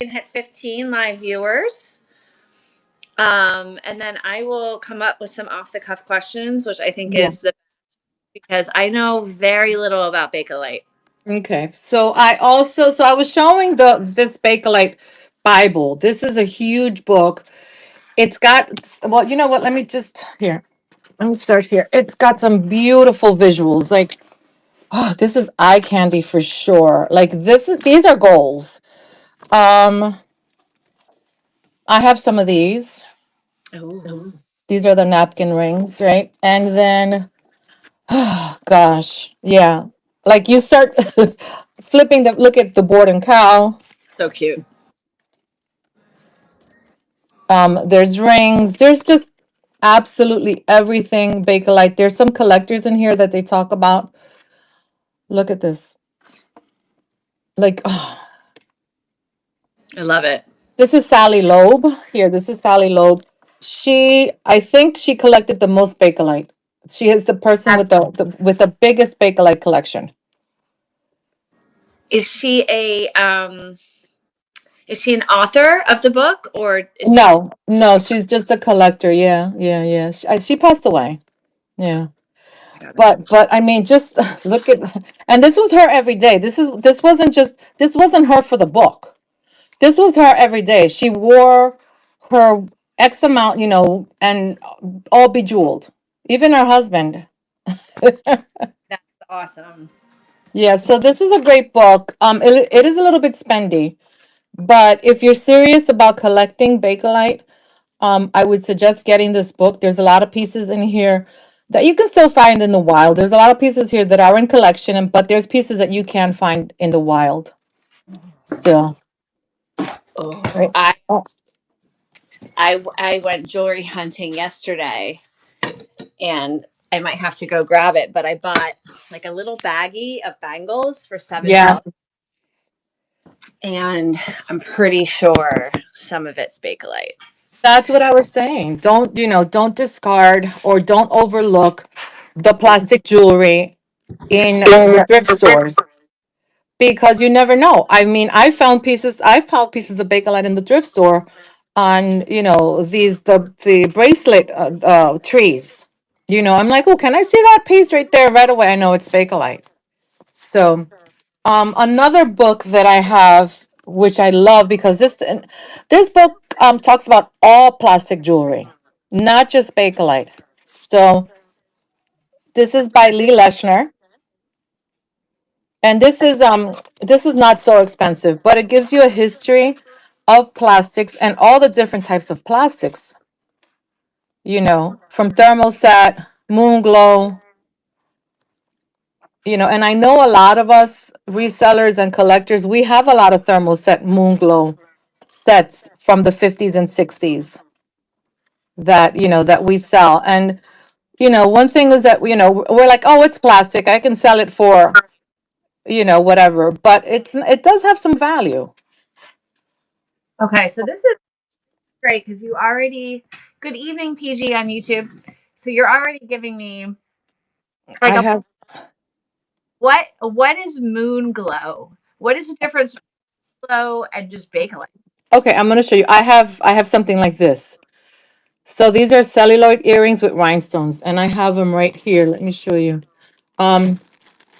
can hit 15 live viewers. And then I will come up with some off the cuff questions, which I think Yeah. is the because I know very little about Bakelite. Okay. So I was showing this Bakelite Bible. This is a huge book. It's got, well, you know what? Let me just here. Let me start here. It's got some beautiful visuals. Like, oh, this is eye candy for sure. Like these are goals. Um, I have some of these. Oh, These are the napkin rings, right? And then, gosh, yeah. Like you start flipping the look at the board and cow. so cute. There's rings. There's just absolutely everything Bakelite. There's some collectors in here that they talk about. Look at this. Like, oh, I love it. this is Sally Loeb. Here, this is Sally Loeb. I think she collected the most Bakelite. She is the person with the biggest Bakelite collection. Is she a is she an author of the book or is she just No, no, she's just a collector. Yeah, yeah, yeah. She passed away. Yeah. I got it. But I mean, just look at, and this was her every day. This wasn't her for the book. This was her every day. She wore her X amount, and all bejeweled. Even her husband. That's awesome. Yeah, so this is a great book. It is a little bit spendy, but if you're serious about collecting Bakelite, I would suggest getting this book. There's a lot of pieces in here that you can still find in the wild. There's a lot of pieces here that are in collection, but there's pieces that you can find in the wild still. Oh, Right. Oh, I went jewelry hunting yesterday and I might have to go grab it, but I bought like a little baggie of bangles for yeah, $7 and I'm pretty sure some of it's Bakelite. that's what I was saying. Don't discard or don't overlook the plastic jewelry in the thrift stores because you never know. I mean, I've found pieces of Bakelite in the thrift store on, the bracelet trees. I'm like, oh, can I see that piece right there right away? I know it's Bakelite. So, another book that I have, which I love because this book talks about all plastic jewelry, not just Bakelite. So this is by Lee Leshner, and this is not so expensive, but it gives you a history of plastics and all the different types of plastics. From thermoset, moon glow, and I know a lot of us resellers and collectors, we have a lot of thermoset moon glow sets from the 50s and 60s that we sell. And one thing is that we're like, oh, it's plastic, I can sell it for whatever, but it does have some value. Okay, so this is great because you already good evening PG on YouTube. So you're already giving me like I a have what is moon glow? What is the difference between glow and just Bakelite? Okay, I'm going to show you. I have something like this. So these are celluloid earrings with rhinestones, and I have them right here. Let me show you. um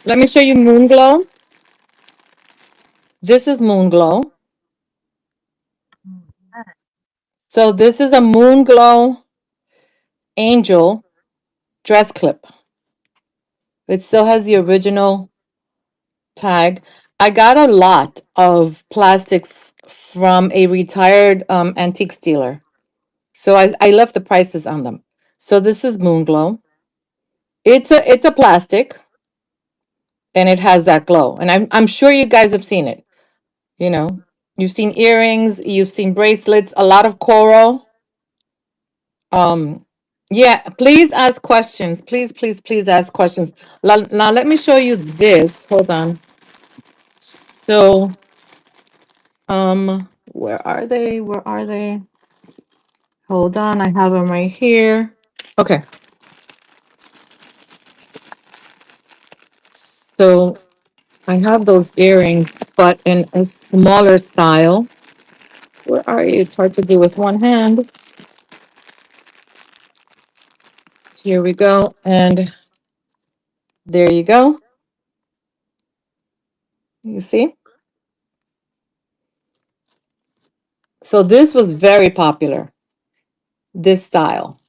Let me show you moon glow. This is moon glow. So this is a moon glow angel dress clip. It still has the original tag. I got a lot of plastics from a retired antique dealer. So I left the prices on them. So this is moon glow. It's a plastic and it has that glow. And I'm sure you guys have seen it. You know, you've seen earrings, you've seen bracelets, a lot of coral. Um, yeah, please ask questions. Please, please, please ask questions. Now, let me show you this. Hold on. So, where are they? Where are they? Hold on, I have them right here. Okay, so I have those earrings, but in a smaller style. Where are you? It's hard to do with one hand. Here we go. And there you go. You see? So this was very popular, this style.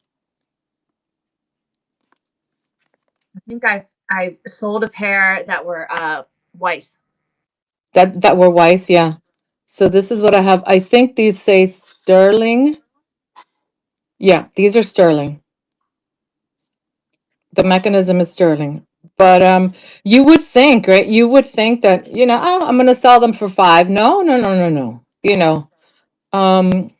I think I sold a pair that were Weiss. That were Weiss, yeah. So this is what I have. I think these say sterling. Yeah, these are sterling. The mechanism is sterling. But you would think, right? You would think that, oh, I'm gonna sell them for five. No, no, no, no, no. Um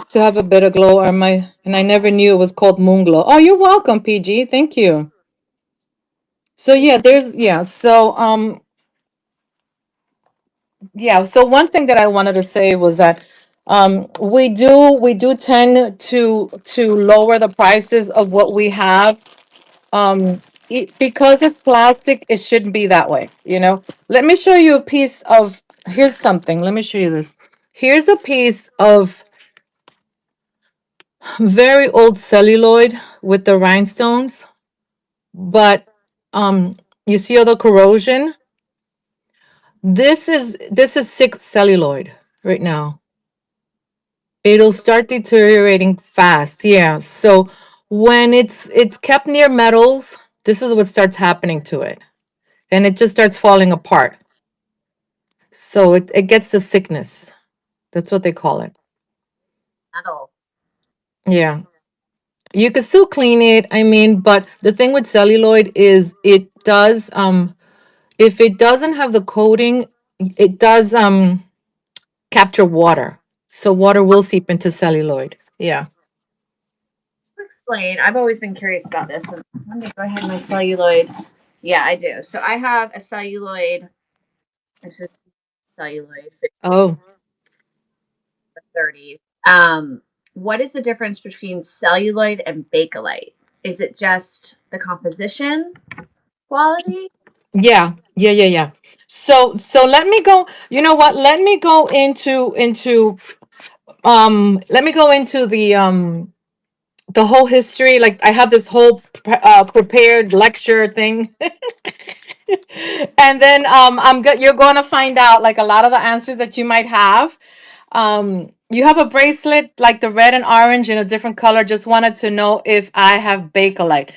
to have a better glow on my, and I never knew it was called moon glow. Oh, you're welcome, PG. Thank you. So yeah, so one thing that I wanted to say was that we do tend to lower the prices of what we have. Because it's plastic, it shouldn't be that way. Let me show you a piece of, here's something. Let me show you this. Here's a piece of very old celluloid with the rhinestones, but you see all the corrosion. This is thick celluloid right now. It'll start deteriorating fast. Yeah. So when it's kept near metals, this is what starts happening to it. And it just starts falling apart. So it gets the thickness. That's what they call it. Metal. Yeah. You can still clean it. I mean, but the thing with celluloid is it does if it doesn't have the coating, it does capture water. So water will seep into celluloid. Yeah. Explain. I've always been curious about this. And let me go ahead and my celluloid. Yeah, I do. So I have a celluloid. This is celluloid Oh, 30s. What is the difference between celluloid and Bakelite? Is it just the composition quality? yeah. Yeah, yeah, yeah. So let me go, you know what? Let me go into the whole history. Like I have this whole prepared lecture thing. And then you're going to find out like a lot of the answers that you might have. You have a bracelet like the red and orange in a different color. Just wanted to know if I have Bakelite.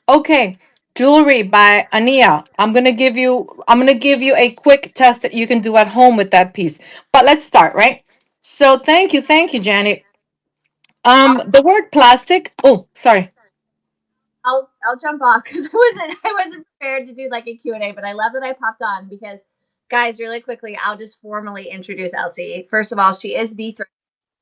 Okay, jewelry by Ania. I'm gonna give you a quick test that you can do at home with that piece. But let's start, right? So thank you, Janet. The word plastic. Oh, sorry. I'll jump off because I wasn't prepared to do like a Q and A, but I love that I popped on because guys, really quickly, I'll just formally introduce Elsie. First of all, she is the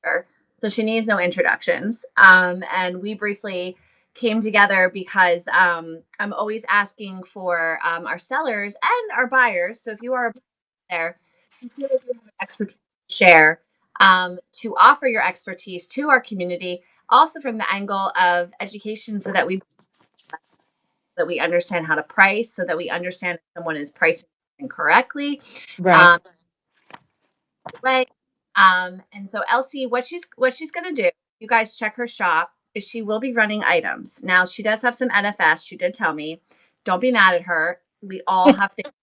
threader, so she needs no introductions. And we briefly came together because I'm always asking for our sellers and our buyers. So if you are there, you feel like you have expertise to share, to offer your expertise to our community, also from the angle of education, so that we understand how to price, so that we understand if someone is pricing correctly. Right. Um, way. And so Elsie, what she's gonna do, you guys check her shop, is she will be running items. Now she does have some NFS, she did tell me. Don't be mad at her. We all have things.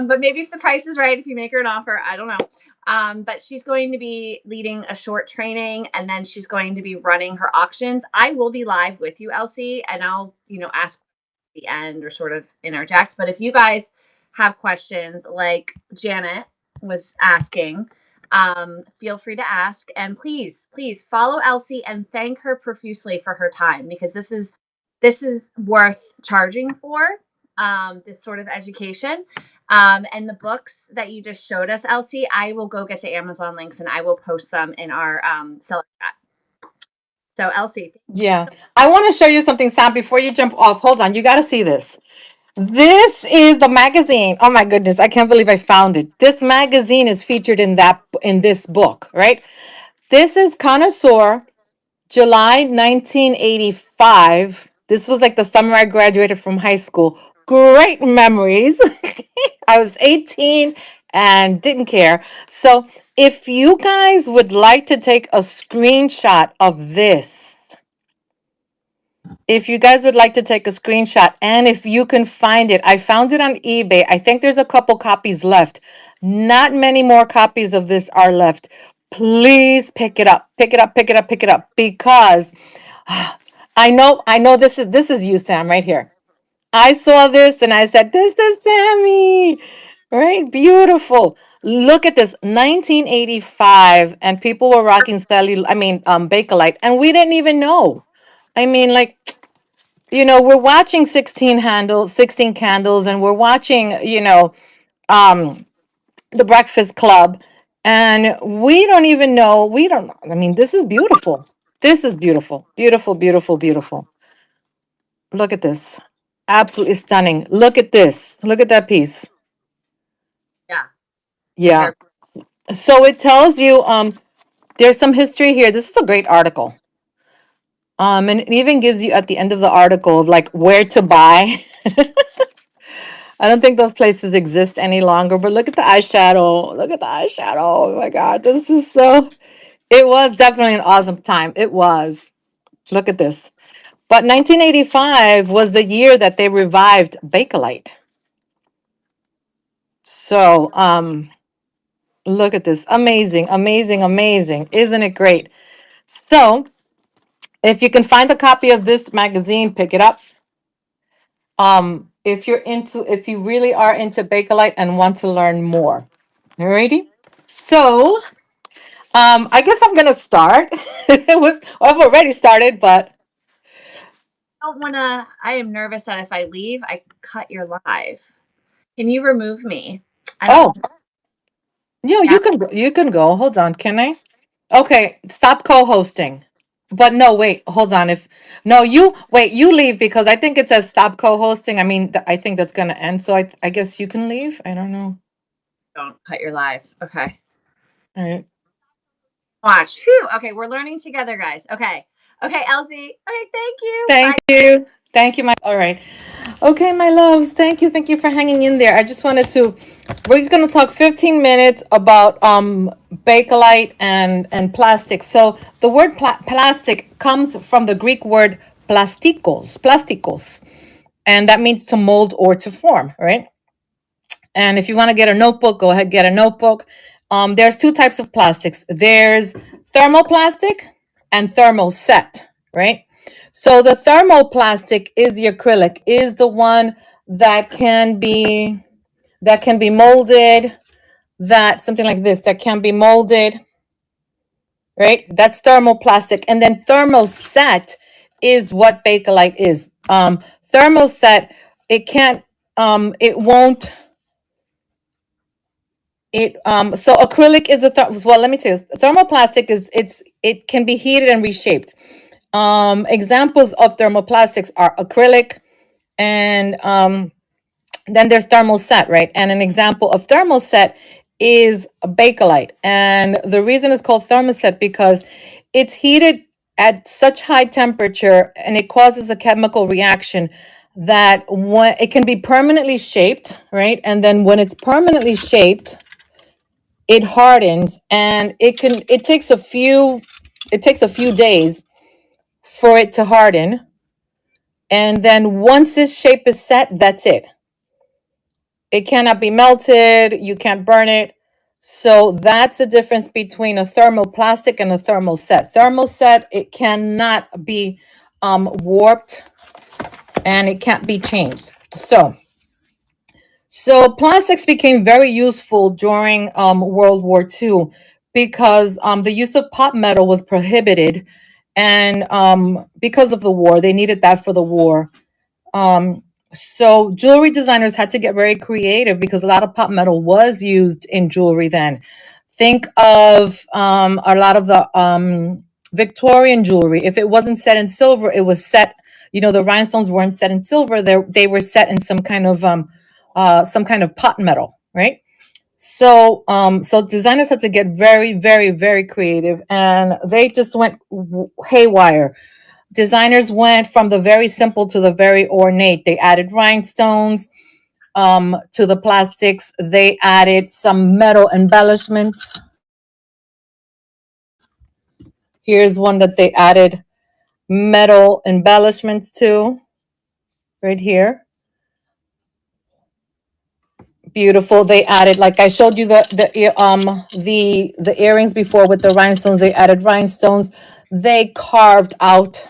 But maybe if the price is right, if you make her an offer, I don't know. But she's going to be leading a short training and then she's going to be running her auctions. I will be live with you, Elsie, and I'll, ask at the end or sort of interject. But if you guys have questions like Janet was asking, feel free to ask. And please, please follow Elsie and thank her profusely for her time because this is worth charging for, this sort of education. And the books that you just showed us, Elsie, I will go get the Amazon links and I will post them in our seller chat. So, Elsie, Yeah. I want to show you something, Sam, before you jump off. Hold on. You got to see this. This is the magazine. Oh my goodness, I can't believe I found it. This magazine is featured in this book, right? This is Connoisseur, July 1985. This was like the summer I graduated from high school. Great memories. I was 18 and didn't care. So If you guys would like to take a screenshot of this, if you guys would like to take a screenshot, and if you can find it, I found it on eBay. I think there's a couple copies left. Not many more copies of this are left. Please pick it up. Pick it up, pick it up, pick it up. Because I know this is you, Sam, right here. I saw this and I said, this is Sammy. Right? Beautiful. Look at this, 1985, and people were rocking Bakelite, and we didn't even know. I mean, like, we're watching 16 candles, and we're watching, the Breakfast Club, and we don't even know. We don't, I mean, this is beautiful. This is beautiful. Beautiful, beautiful, beautiful. Look at this. Absolutely stunning. Look at this. Look at that piece. Yeah. Yeah. Very So it tells you there's some history here. This is a great article. And it even gives you at the end of the article of like where to buy. I don't think those places exist any longer, but look at the eyeshadow. Look at the eyeshadow. Oh my God. This is so, it was definitely an awesome time. It was. Look at this. But 1985 was the year that they revived Bakelite. So, look at this. Amazing, amazing, amazing. Isn't it great? So, if you can find a copy of this magazine, pick it up. If you really are into Bakelite and want to learn more. Alrighty. So, I guess I'm gonna start. I've already started, but don't wanna I am nervous that if I leave, I cut your live. Can you remove me? I don't oh, no, yeah, you can go. Hold on, can I? Okay, stop co-hosting. But no, wait, hold on. If no, you wait, you leave because I think it says stop co-hosting. I mean, I think that's gonna end. So I guess you can leave. I don't know. don't cut your live. Okay. All right. Watch. Phew. Okay, we're learning together, guys. Okay. Okay, Elsie. Okay, thank you. Thank Bye. you. Thank you, my all right. Okay, my loves. Thank you for hanging in there. I just wanted to we're gonna talk 15 minutes about Bakelite and plastic. So the word plastic comes from the Greek word plastikos, and that means to mold or to form, right? And if you want to get a notebook, go ahead, get a notebook. There's two types of plastics. There's thermoplastic and thermoset, right? So the thermoplastic is the acrylic, is the one that can be molded, that something like this that can be molded, right? That's thermoplastic. And then thermoset is what Bakelite is. Thermoset, it can't, it won't It so acrylic is well, let me tell you, thermoplastic it can be heated and reshaped. Examples of thermoplastics are acrylic, and then there's thermoset, right? And an example of thermoset is a Bakelite. And the reason it's called thermoset because it's heated at such high temperature and it causes a chemical reaction that when it can be permanently shaped, right? And then when it's permanently shaped, it hardens and it takes a few days for it to harden, and then once its shape is set, that's it cannot be melted, you can't burn it. So that's the difference between a thermoplastic and a thermoset. It cannot be warped, and it can't be changed. So plastics became very useful during World War II because the use of pot metal was prohibited, and because of the war, they needed that for the war. Um, so jewelry designers had to get very creative because a lot of pot metal was used in jewelry then. Think of a lot of the Victorian jewelry. If it wasn't set in silver, it was set. The rhinestones weren't set in silver. They were set in some kind of pot metal, right? So designers had to get very, very, very creative, and they just went haywire. Designers went from the very simple to the very ornate. They added rhinestones to the plastics. They added some metal embellishments. Here's one that they added metal embellishments to, right here. Beautiful. They added, like I showed you the earrings before with the rhinestones. They added rhinestones. They carved out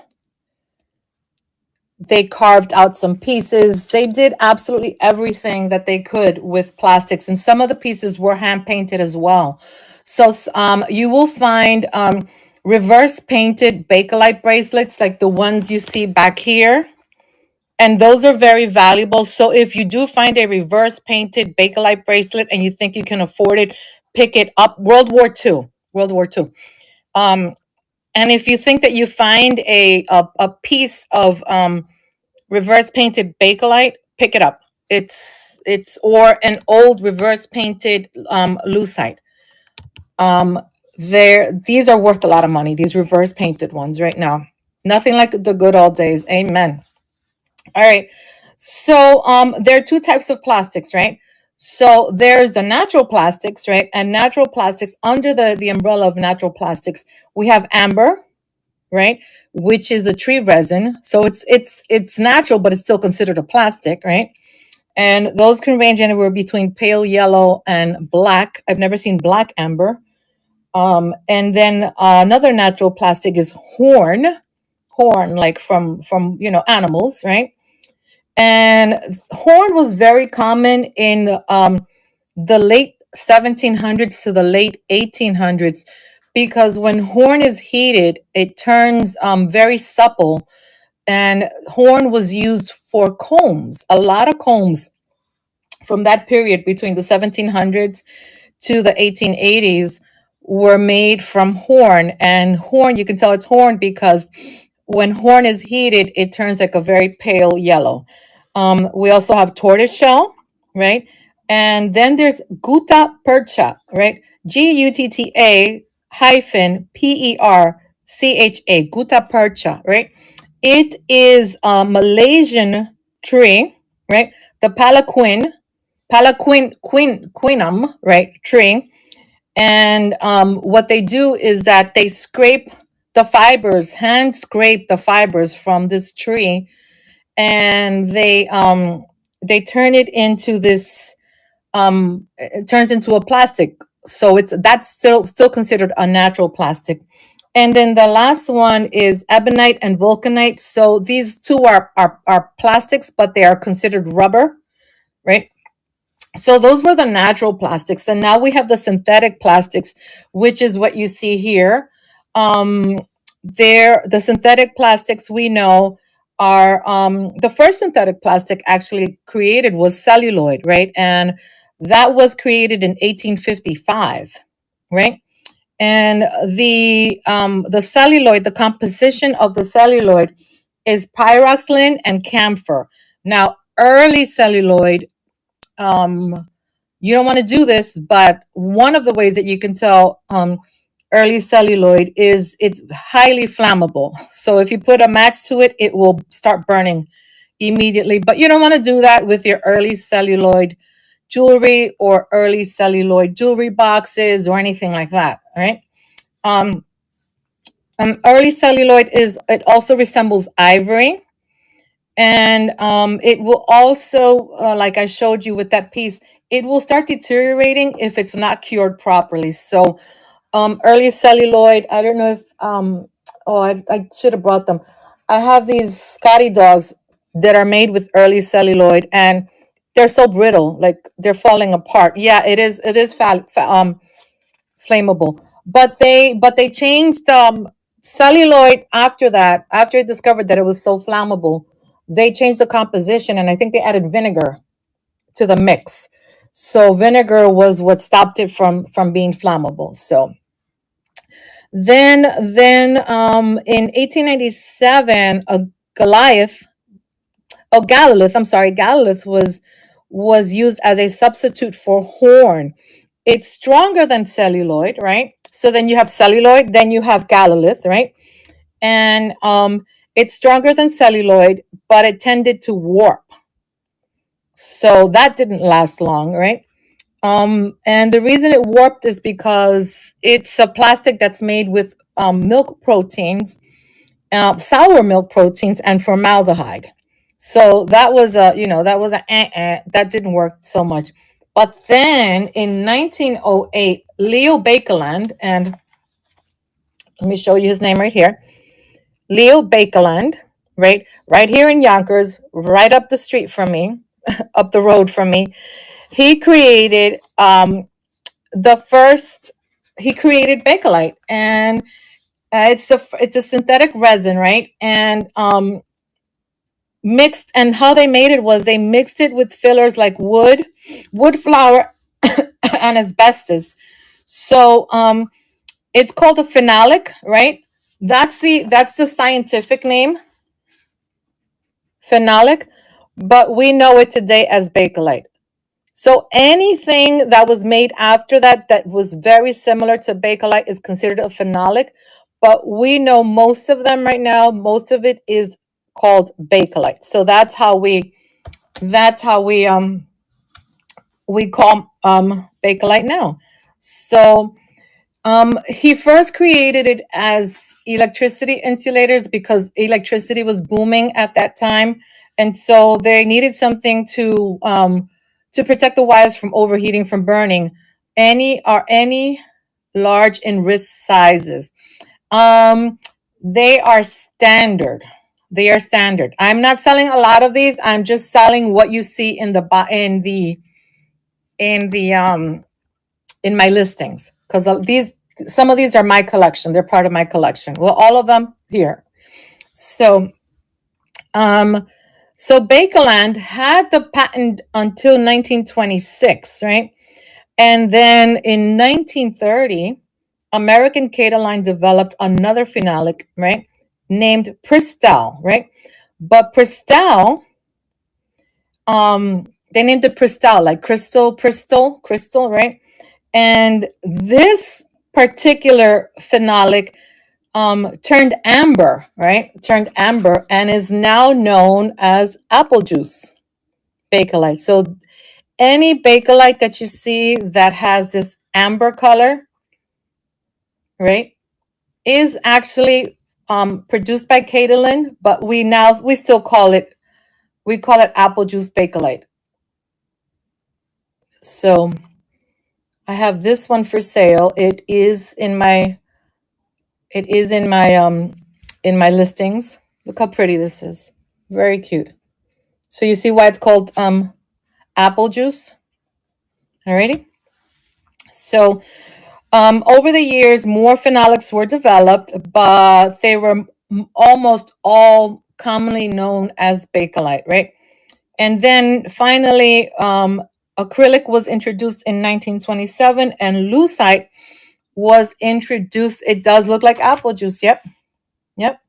they carved out some pieces. They did absolutely everything that they could with plastics, and some of the pieces were hand painted as well. So you will find reverse painted Bakelite bracelets like the ones you see back here. And those are very valuable. So if you do find a reverse painted Bakelite bracelet and you think you can afford it, pick it up. World War II. World War II. Um, and if you think that you find a piece of reverse painted Bakelite, pick it up. It's or an old reverse painted lucite. Um, these are worth a lot of money. These reverse painted ones right now. Nothing like the good old days. Amen. All right. So there are two types of plastics, right? So there's the natural plastics, right? And natural plastics, under the umbrella of natural plastics, we have amber, right? Which is a tree resin. So it's natural, but it's still considered a plastic, right? And those can range anywhere between pale yellow and black. I've never seen black amber. And then another natural plastic is horn, like from animals, right? And horn was very common in the late 1700s to the late 1800s, because when horn is heated, it turns very supple. And horn was used for combs. A lot of combs from that period between the 1700s to the 1880s were made from horn. And horn, you can tell it's horn because when horn is heated, it turns like a very pale yellow. We also have tortoise shell, right? And then there's gutta percha, right? Gutta hyphen percha, gutta percha, right? It is a Malaysian tree, right? The quinum, right? Tree. And what they do is that they scrape the fibers, hand scrape the fibers from this tree, and they turn it into this it turns into a plastic. So that's still considered a natural plastic. And then the last one is ebonite and vulcanite. So these two are plastics, but they are considered rubber, right? So those were the natural plastics, and now we have the synthetic plastics, which is what you see here. Um, the synthetic plastics we know are the first synthetic plastic actually created was celluloid, right? And that was created in 1855, right? And the celluloid, the composition of the celluloid is pyroxylin and camphor. Now, early celluloid, um, you don't want to do this, but one of the ways that you can tell early celluloid is it's highly flammable. So if you put a match to it, it will start burning immediately. But you don't want to do that with your early celluloid jewelry or early celluloid jewelry boxes or anything like that. All right. Um, Early celluloid it also resembles ivory, and it will also, like I showed you with that piece, it will start deteriorating if it's not cured properly. So early celluloid, I don't know if oh, I should have brought them. I have these Scotty dogs that are made with early celluloid, and they're so brittle, like they're falling apart. Yeah, it is flammable. But they changed celluloid after that. After it discovered that it was so flammable, they changed the composition, and I think they added vinegar to the mix. So vinegar was what stopped it from being flammable. So then in 1897, a Goliath, oh Gallolith, I'm sorry, Gallolith was used as a substitute for horn. It's stronger than celluloid, right? So then you have celluloid, then you have Gallolith, right? And it's stronger than celluloid, but it tended to warp. So that didn't last long, right? And the reason it warped is because it's a plastic that's made with milk proteins, sour milk proteins, and formaldehyde. So that was a, that was that didn't work so much. But then in 1908, Leo Bakeland, and let me show you his name right here. Leo Bakeland, right here in Yonkers, right up the street from me, up the road from me. He created the first. He created Bakelite, and it's a synthetic resin, right? And mixed, and how they made it was they mixed it with fillers like wood flour, and asbestos. So it's called a phenolic, right? That's the scientific name, phenolic, but we know it today as Bakelite. So anything that was made after that that was very similar to Bakelite is considered a phenolic, but we know most of them right now, most of it is called Bakelite. So that's how we call Bakelite now. So he first created it as electricity insulators because electricity was booming at that time, and so they needed something to protect the wires from overheating, from burning, any large and wrist sizes. Um, they are standard. They are standard. I'm not selling a lot of these. I'm just selling what you see in the in the in my listings, because these some of these are my collection. They're part of my collection. Well, all of them here. So um so Bakeland had the patent until 1926, right? And then in 1930, American Cataline developed another phenolic, right? Named Pristal, right? But Pristal, they named it Pristal, like crystal, right? And this particular phenolic turned amber, right? Turned amber and is now known as apple juice Bakelite. So any Bakelite that you see that has this amber color, right, is actually produced by Catalin, but we still call it, we call it apple juice Bakelite. So I have this one for sale. It is in my listings. Look how pretty this is. Very cute. So you see why it's called apple juice. Alrighty. So over the years, more phenolics were developed, but they were almost all commonly known as Bakelite, right? And then finally, acrylic was introduced in 1927, and lucite was introduced. It does look like apple juice. Yep. Yep.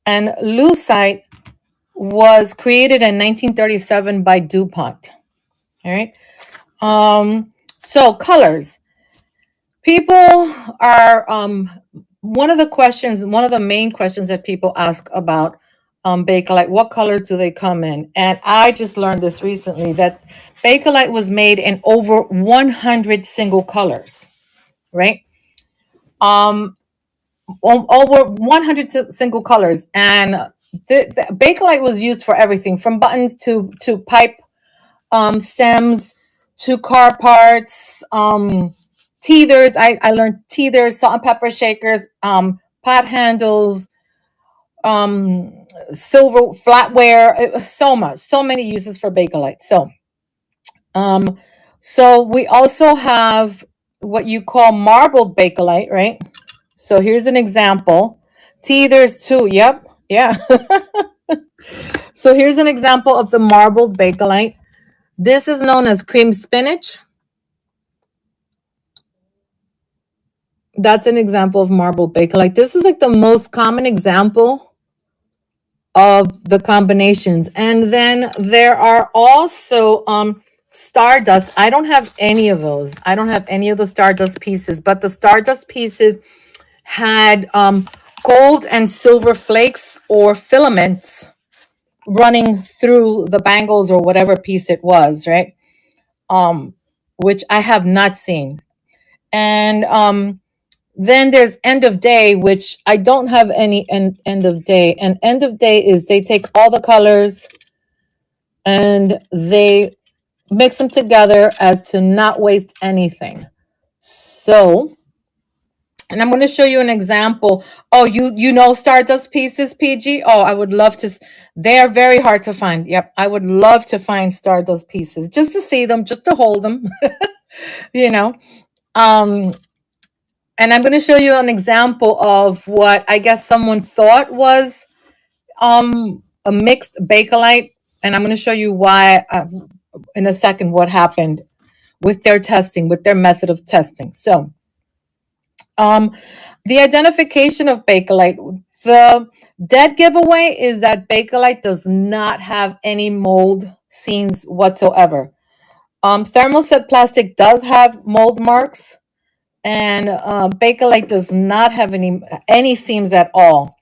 And lucite was created in 1937 by DuPont. All right. So colors. People are one of the main questions that people ask about Bakelite, what color do they come in? And I just learned this recently that Bakelite was made in over 100 single colors, right? Um, over 100 single colors, and the Bakelite was used for everything from buttons to pipe stems to car parts, teethers. I learned teethers, salt and pepper shakers, pot handles, silver flatware. It was so much, so many uses for Bakelite. Um, so we also have what you call marbled Bakelite, right? So here's an example. Teethers too. Yep. Yeah. So here's an example of the marbled Bakelite. This is known as cream spinach. That's an example of marbled Bakelite. This is like the most common example of the combinations. And then there are also stardust. I don't have any of those. I don't have any of the stardust pieces, but the stardust pieces had gold and silver flakes or filaments running through the bangles or whatever piece it was, right? Which I have not seen. And Then there's end of day, which I don't have any end of day. And end of day is they take all the colors and they mix them together as to not waste anything. So, and I'm going to show you an example. Oh, you know Stardust pieces, PG? Oh, I would love to. They are very hard to find. Yep, I would love to find Stardust pieces just to see them, just to hold them, you know. Um, and I'm going to show you an example of what I guess someone thought was a mixed Bakelite, and I'm going to show you why in a second what happened with their testing, with their method of testing. So, um, the identification of Bakelite. The dead giveaway is that Bakelite does not have any mold seams whatsoever. Thermoset plastic does have mold marks, and Bakelite does not have any seams at all.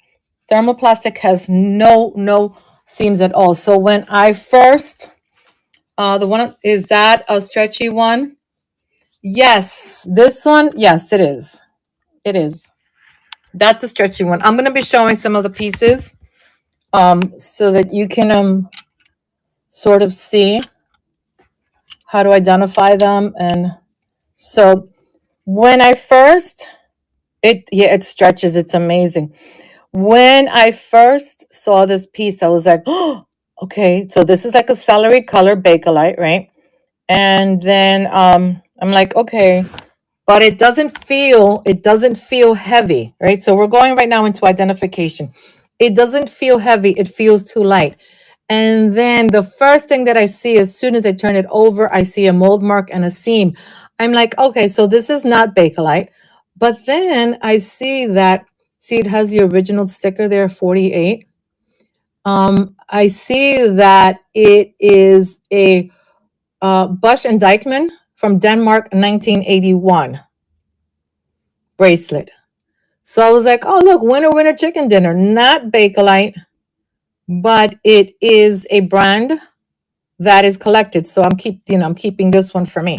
Thermoplastic has no seams at all. So when I first, the one is that a stretchy one? Yes, this one. Yes, it is. It is. That's a stretchy one. I'm gonna be showing some of the pieces, so that you can sort of see how to identify them. And so when I first, it stretches. It's amazing. When I first saw this piece, I was like, oh, okay. So this is like a celery color Bakelite, right? And then I'm like, okay, but it doesn't feel heavy, right? So we're going right now into identification. It doesn't feel heavy, it feels too light. And then the first thing that I see as soon as I turn it over, I see a mold mark and a seam. I'm like, okay, so this is not Bakelite. But then I see that, see, it has the original sticker there, 48. I see that it is a Bush and Dykeman from Denmark, 1981 bracelet. So I was like, oh, look, winner, winner, chicken dinner. Not Bakelite, but it is a brand that is collected. So I'm keeping this one for me.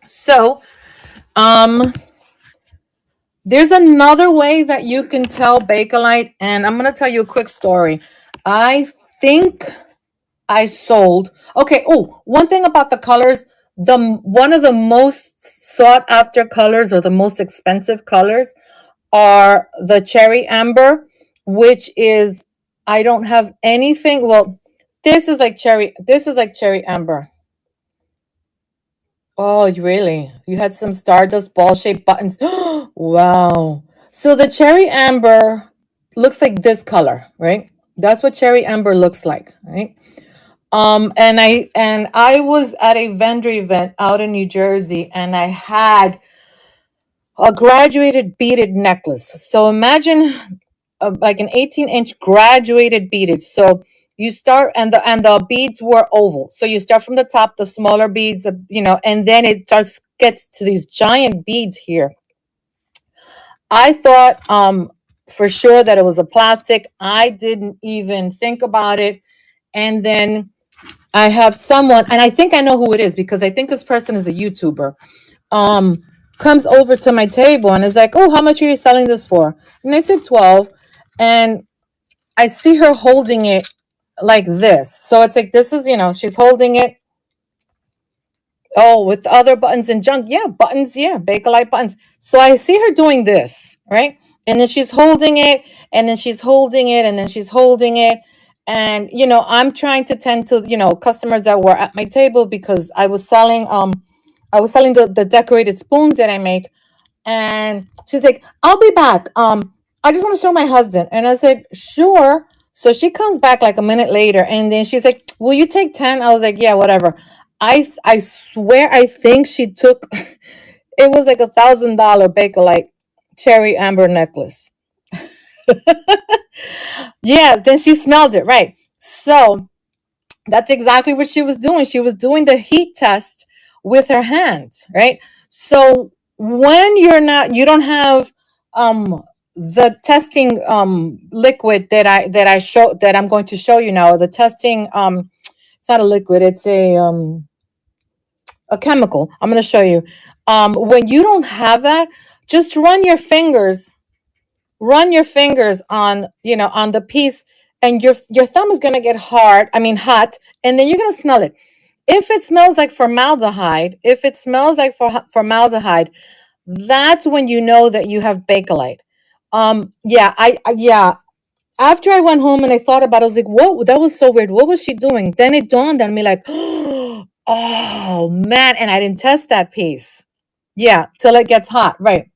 So, um, there's another way that you can tell Bakelite, and I'm gonna tell you a quick story. I think I sold. Okay. Oh, one thing about the colors. The one of the most sought after colors, or the most expensive colors, are the cherry amber, which is, I don't have anything. Well, this is like cherry. This is like cherry amber. Oh, you really? You had some stardust ball shaped buttons. Wow. So the cherry amber looks like this color, right? That's what cherry amber looks like, right? And I was at a vendor event out in New Jersey, and I had a graduated beaded necklace. So imagine like an 18-inch graduated beaded. So you start, and the beads were oval. So you start from the top, the smaller beads, and then it starts gets to these giant beads here. I thought for sure that it was a plastic. I didn't even think about it. And then I have someone, and I think I know who it is because I think this person is a YouTuber. Um, Comes over to my table and is like, "Oh, how much are you selling this for?" And I said 12, and I see her holding it like this. So it's like this is, she's holding it. Oh, with other buttons and junk. Yeah, buttons. Yeah, Bakelite buttons. So I see her doing this, right? And then she's holding it, and then she's holding it, and then she's holding it. And, I'm trying to tend to, customers that were at my table because I was selling the decorated spoons that I make. And she's like, I'll be back. I just want to show my husband. And I said, sure. So she comes back like a minute later, and then she's like, will you take 10? I was like, yeah, whatever. I swear I think she took it was like $1,000 Bakelite cherry amber necklace. Yeah, then she smelled it, right. So that's exactly what she was doing. She was doing the heat test with her hands, right? So when you don't have the testing liquid that I'm going to show you now. The testing it's not a liquid, it's a chemical. I'm going to show you. When you don't have that, Just run your fingers on, on the piece, and your thumb is going to get hot, and then you're going to smell it. If it smells like formaldehyde, that's when you know that you have Bakelite. Yeah, yeah. After I went home and I thought about it, I was like, "What? That was so weird. What was she doing?" Then it dawned on me, like, "Oh man!" And I didn't test that piece. Yeah, till it gets hot, right?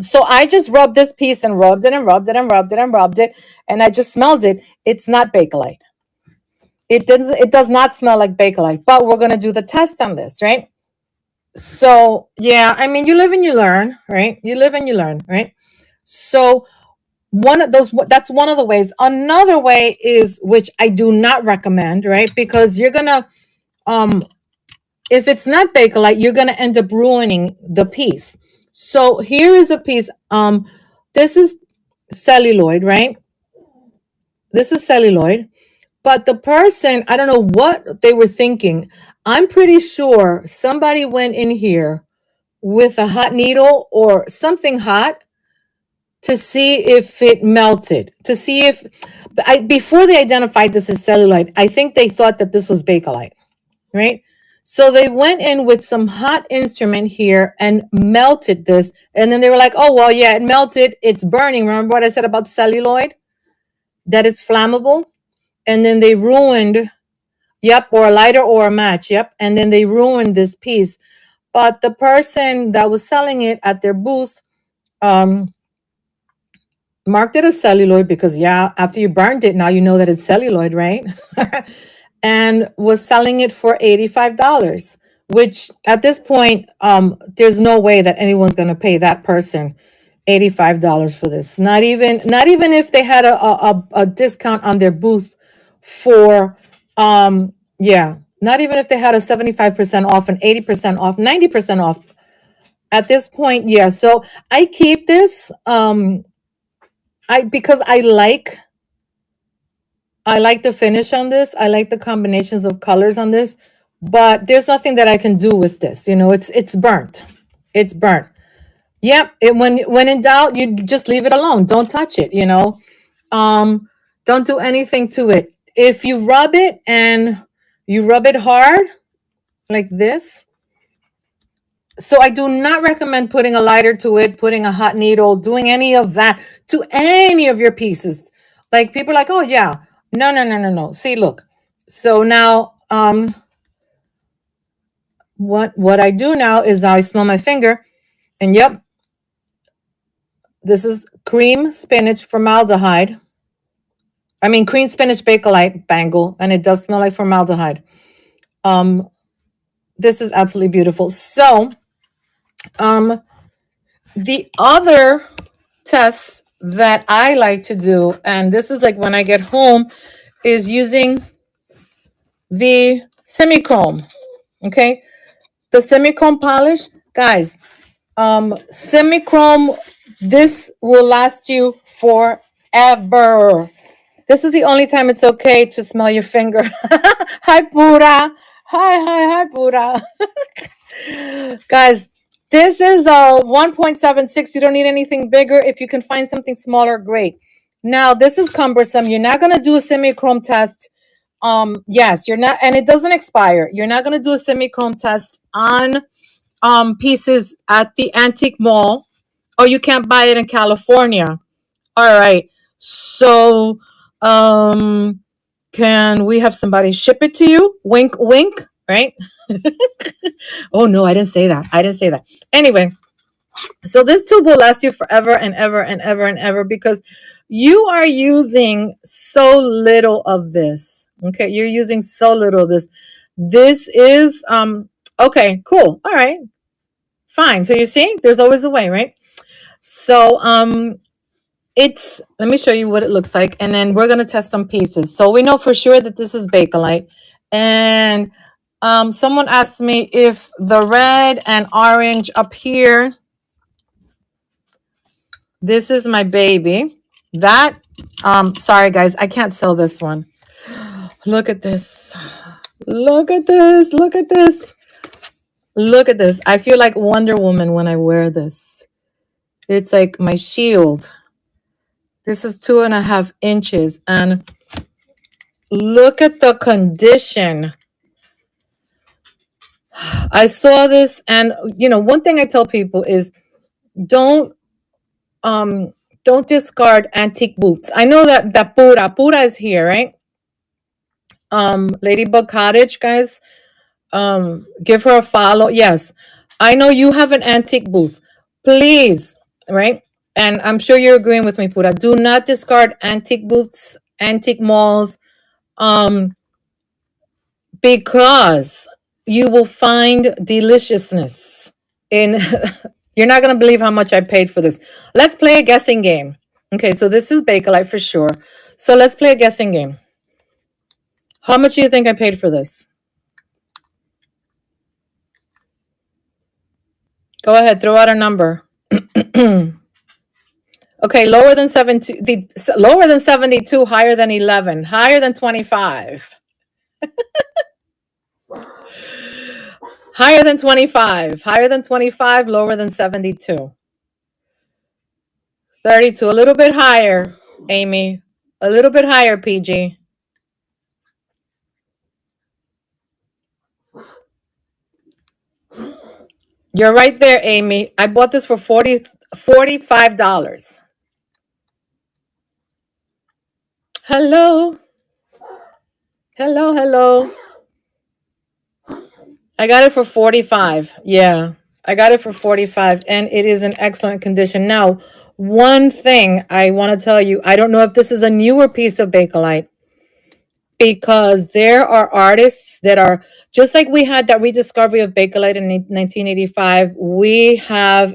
So I just rubbed this piece and rubbed it and rubbed it and rubbed it and rubbed it, and I just smelled it. It's not Bakelite. It does not smell like Bakelite. But we're gonna do the test on this, right? So yeah, I mean, you live and you learn, right? You live and you learn, right? So that's one of the ways. Another way is, which I do not recommend, right? Because you're gonna um if it's not Bakelite, you're gonna end up ruining the piece. So here is a piece. This is celluloid, right? This is celluloid. But the person, I don't know what they were thinking. I'm pretty sure somebody went in here with a hot needle or something hot to see if it melted, to see if before they identified this as cellulite, I think they thought that this was Bakelite, right? So they went in with some hot instrument here and melted this, and then they were like, "Oh well, yeah, it melted. It's burning." Remember what I said about celluloid? That it's flammable, and then they ruined. Yep, or a lighter or a match. Yep, and then they ruined this piece. But the person that was selling it at their booth, um, marked it as celluloid because, yeah, after you burned it, now you know that it's celluloid, right? And was selling it for $85, which at this point, there's no way that anyone's going to pay that person $85 for this. Not even if they had a discount on their booth for, yeah, not even if they had a 75% off, and 80% off, 90% off. At this point, yeah. So I keep this. Because I like the finish on this. I like the combinations of colors on this, but there's nothing that I can do with this. It's burnt. It's burnt. Yep. When in doubt, you just leave it alone. Don't touch it. Um, don't do anything to it. If you rub it and you rub it hard like this, so I do not recommend putting a lighter to it, putting a hot needle, doing any of that to any of your pieces. Like, people are like, "Oh yeah." No, no, no, no, no. See, look. So now, what I do now is I smell my finger, and yep, this is cream spinach formaldehyde. I mean, cream spinach bakelite bangle, and it does smell like formaldehyde. Um, this is absolutely beautiful. So, um, the other tests that I like to do, and this is like when I get home, is using the semichrome. Okay, the semichrome polish, guys. Semichrome, this will last you forever. This is the only time it's okay to smell your finger. Hi, Pura. Hi, Pura. Guys, this is a 1.76. You don't need anything bigger. If you can find something smaller, great. Now, this is cumbersome. You're not going to do a semichrome test. Yes, you're not, and it doesn't expire. You're not going to do a semichrome test on pieces at the antique mall, or you can't buy it in California. All right. So, can we have somebody ship it to you? Wink, wink, right? Oh no, I didn't say that. I didn't say that. Anyway, so this tube will last you forever and ever and ever and ever, because you are using so little of this. Okay, you're using so little of this. This is okay, cool. All right. Fine. So you see, there's always a way, right? So let me show you what it looks like, and then we're gonna test some pieces. So we know for sure that this is Bakelite. And someone asked me if the red and orange up here, this is my baby. That sorry guys, I can't sell this one. Look at this. Look at this. Look at this. Look at this. I feel like Wonder Woman when I wear this. It's like my shield. This is 2.5 inches. And look at the condition. I saw this, and one thing I tell people is don't um don't discard antique boots. I know that Pura is here, right? Ladybug Cottage, guys. Give her a follow. Yes. I know you have an antique booth. Please, right? And I'm sure you're agreeing with me, Pura. Do not discard antique booths, antique malls, um, because you will find deliciousness in you're not gonna believe how much I paid for this. Let's play a guessing game. Okay, so this is Bakelite for sure. So let's play a guessing game. How much do you think I paid for this? Go ahead, throw out a number. Okay, lower than 72, higher than 11, higher than 25. Higher than 25, higher than 25, lower than 72. 32, a little bit higher, Amy. A little bit higher, PG. You're right there, Amy. I bought this for $45. Hello. Hello, hello. I got it for 45. Yeah. I got it for 45 and it is in excellent condition. Now, one thing I want to tell you, I don't know if this is a newer piece of Bakelite because there are artists that are just like we had that rediscovery of Bakelite in 1985. We have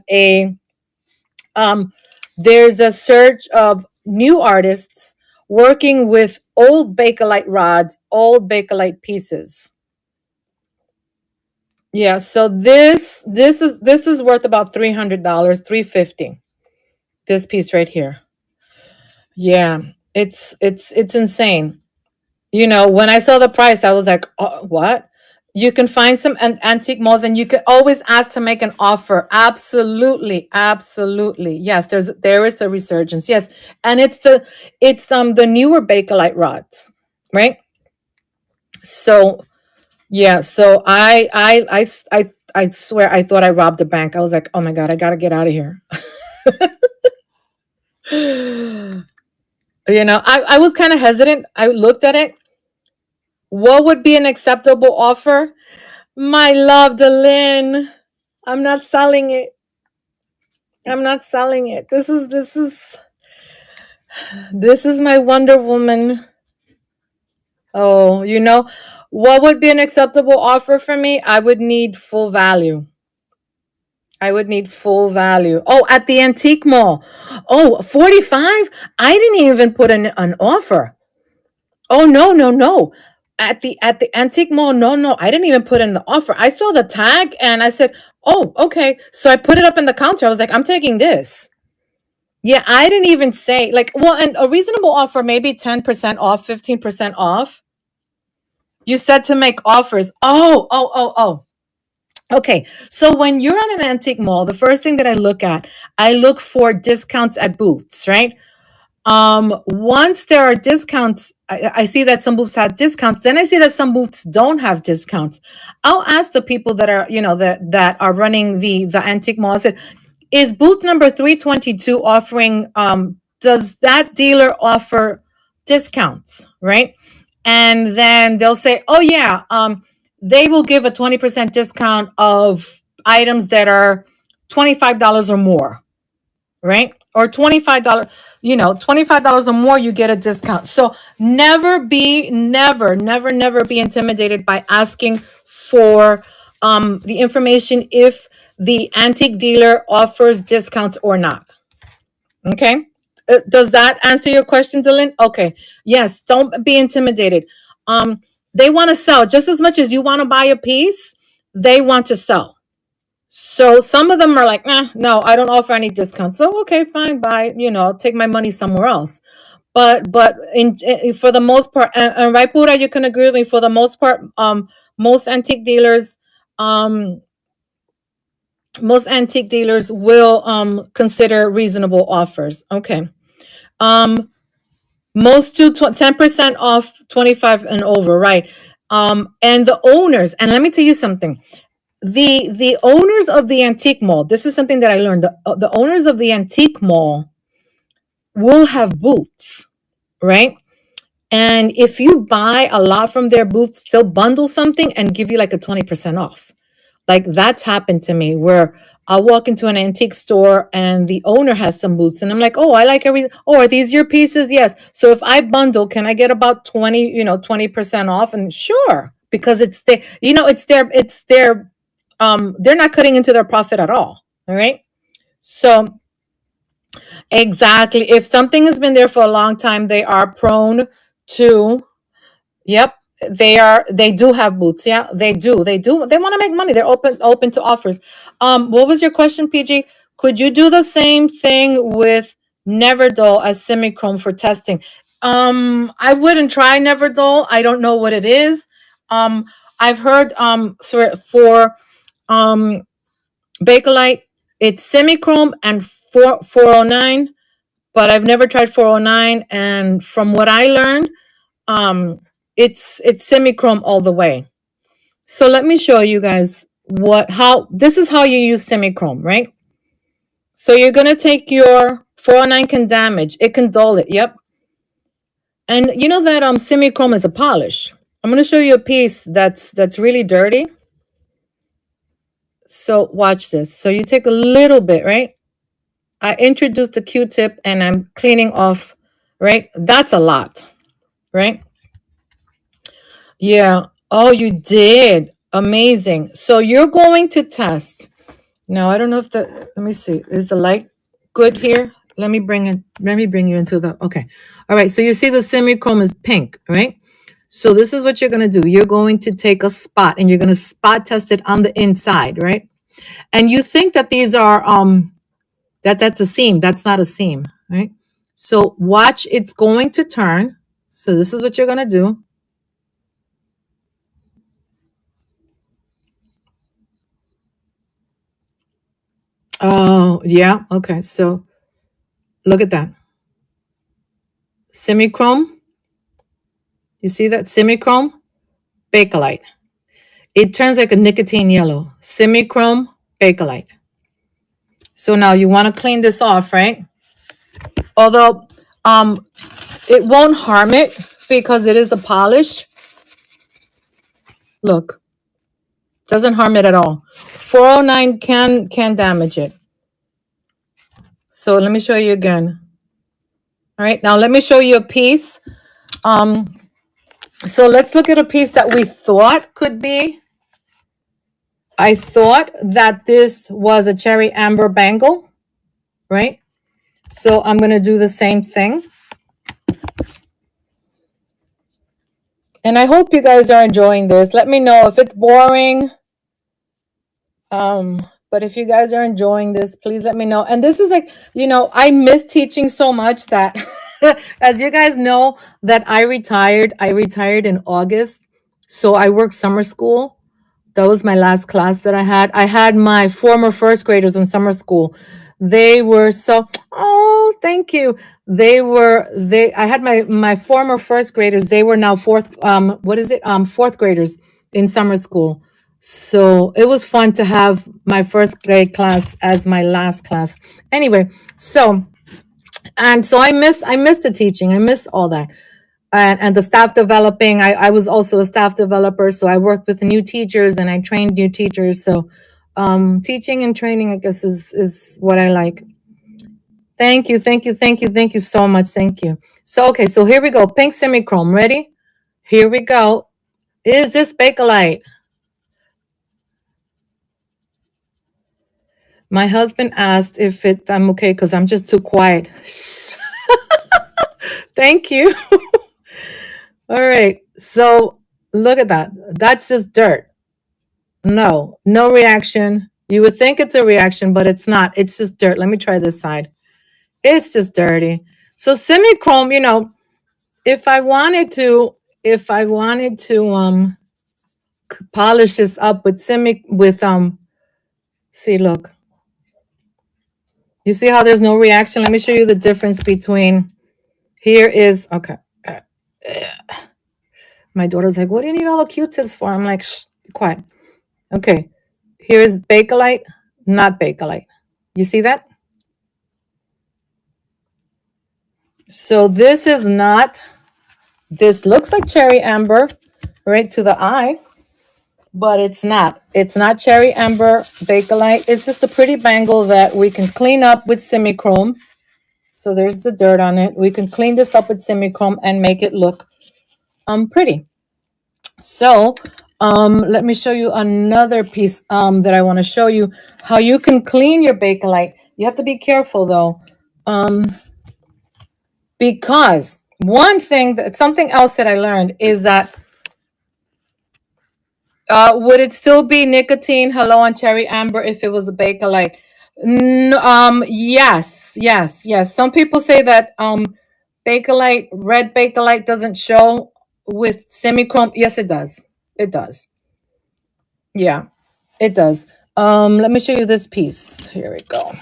there's a surge of new artists working with old Bakelite rods, old Bakelite pieces. Yeah, so this is worth about $300, 350. This piece right here. Yeah, it's insane. When I saw the price, I was like, oh, what? You can find some antique malls, and you can always ask to make an offer. Absolutely, absolutely. Yes, there is a resurgence. Yes, and it's the newer Bakelite rods, right? So yeah, so I swear I thought I robbed a bank. I was like, oh my god, I gotta get out of here. I was kind of hesitant. I looked at it. What would be an acceptable offer? My love, Delin. I'm not selling it. I'm not selling it. This is my Wonder Woman. Oh, what would be an acceptable offer for me? I would need full value. I would need full value. Oh, at the antique mall. Oh, 45? I didn't even put an offer. Oh, no, no, no. At the antique mall, no, no. I didn't even put in the offer. I saw the tag and I said, "Oh, okay." So I put it up in the counter. I was like, "I'm taking this." Yeah, I didn't even say like, well, and a reasonable offer, maybe 10% off, 15% off. You said to make offers. Oh, oh, oh, oh. Okay, so when you're at an antique mall, the first thing that I look for discounts at booths, right? Once there are discounts, I see that some booths have discounts. Then I see that some booths don't have discounts. I'll ask the people that are, that are running the antique mall. I said, is booth number 322 offering? Does that dealer offer discounts, right? And then they'll say, oh yeah, they will give a 20% discount of items that are $25 or more, right? Or $25, $25 or more, you get a discount. So never be intimidated by asking for the information if the antique dealer offers discounts or not. Okay. Does that answer your question, Dylan? Okay. Yes. Don't be intimidated. Um, they want to sell just as much as you want to buy a piece. They want to sell. So some of them are like, no, I don't offer any discounts. So okay, fine, bye. I'll take my money somewhere else. But for the most part, and right, Pura, you can agree with me. For the most part, most antique dealers, um, Most antique dealers will consider reasonable offers. Okay. Um, most do 10% off 25 and over, right? And the owners, and let me tell you something. The owners of the antique mall, this is something that I learned. The owners of the antique mall will have booths, right? And if you buy a lot from their booths, they'll bundle something and give you like a 20% off. Like that's happened to me where I'll walk into an antique store and the owner has some boots and I'm like, oh, I like everything. Oh, are these your pieces? Yes. So if I bundle, can I get about 20% off? And sure, because they're not cutting into their profit at all. All right. So exactly. If something has been there for a long time, they are prone to. Yep. They do have boots. Yeah, they do. They do. They want to make money. They're open to offers. What was your question, PG? Could you do the same thing with Neverdol as semichrome for testing? I wouldn't try Neverdol. I don't know what it is. Um, I've heard for um Bakelite, it's semichrome and 409, but I've never tried 409. And from what I learned, um it's semichrome all the way. So let me show you guys how this is how you use semichrome, right? So you're going to take your 409 can damage, it can dull it. Yep. And you know that semichrome is a polish. I'm going to show you a piece that's really dirty. So watch this. So you take a little bit, right? I introduced the Q-tip and I'm cleaning off, right? That's a lot, right? Yeah. Oh, you did. Amazing. So you're going to test. Now, I don't know if let me see. Is the light good here? Let me bring you into okay. All right. So you see the semichrome is pink, right? So this is what you're going to do. You're going to take a spot and you're going to spot test it on the inside, right? And you think that these are, that's a seam. That's not a seam, right? So watch, it's going to turn. So this is what you're going to do. Oh, yeah. Okay. So look at that. Semichrome. You see that? Semichrome, Bakelite. It turns like a nicotine yellow. Semichrome, Bakelite. So now you want to clean this off, right? Although it won't harm it because it is a polish. Look, doesn't harm it at all. 409 can damage it. So let me show you again. All right, now let me show you a piece. So let's look at a piece that we thought could be. I thought that this was a cherry amber bangle, right? So I'm going to do the same thing. And I hope you guys are enjoying this. Let me know if it's boring. But if you guys are enjoying this, please let me know. And this is like, I miss teaching so much that as you guys know that I retired in August. So I worked summer school. That was my last class that I had. I had my former first graders in summer school. They were so, oh, thank you. I had my former first graders. They were now fourth graders in summer school. So it was fun to have my first grade class as my last class. Anyway, so I miss the teaching. I miss all that. And the staff developing. I was also a staff developer, so I worked with new teachers and I trained new teachers. So teaching and training, I guess, is what I like. Thank you, thank you, thank you, thank you so much. Thank you. So okay, so here we go. Pink semichrome. Ready? Here we go. Is this Bakelite? My husband asked if I'm okay because I'm just too quiet. Thank you. All right. So look at that. That's just dirt. No reaction. You would think it's a reaction, but it's not. It's just dirt. Let me try this side. It's just dirty. So semichrome, if I wanted to, polish this up with See, look. You see how there's no reaction? Let me show you the difference between here is okay. My daughter's like, what do you need all the Q-tips for? I'm like, shh, be quiet. Okay. Here's Bakelite, not Bakelite. You see that? So this is not, this looks like cherry amber, right to the eye, but it's not. It's not cherry amber Bakelite. It's just a pretty bangle that we can clean up with semichrome. So there's the dirt on it. We can clean this up with semichrome and make it look pretty. So let me show you another piece that I want to show you how you can clean your Bakelite. You have to be careful though, because one thing that something else that I learned is that would it still be nicotine hello on cherry amber if it was a Bakelite? Yes, yes, yes. Some people say that Bakelite, red Bakelite doesn't show with semichrome. Yes, it does. It does. Yeah, it does. Let me show you this piece. Here we go.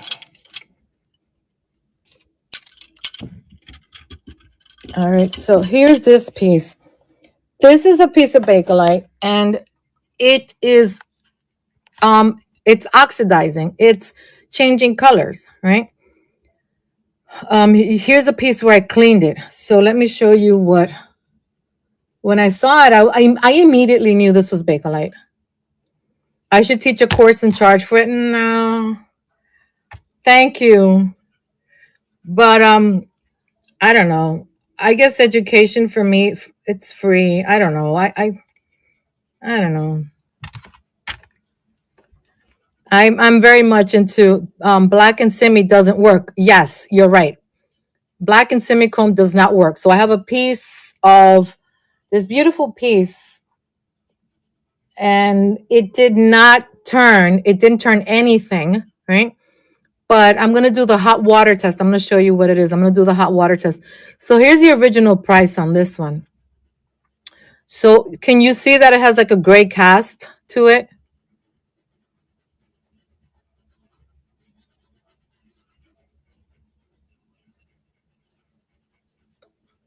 All right, so here's this piece. This is a piece of Bakelite, and it is it's oxidizing. It's changing colors, right? Here's a piece where I cleaned it. So let me show you what. When I saw it, I immediately knew this was Bakelite. I should teach a course and charge for it. No, thank you, but I don't know. I guess education for me, it's free. I don't know. I don't know. I'm very much into black and semi doesn't work. Yes, you're right. Black and semichrome does not work. So I have a piece of this beautiful piece, and it did not turn. It didn't turn anything, right? But I'm gonna do the hot water test. I'm gonna show you what it is. I'm gonna do the hot water test. So here's the original price on this one. So can you see that it has like a gray cast to it?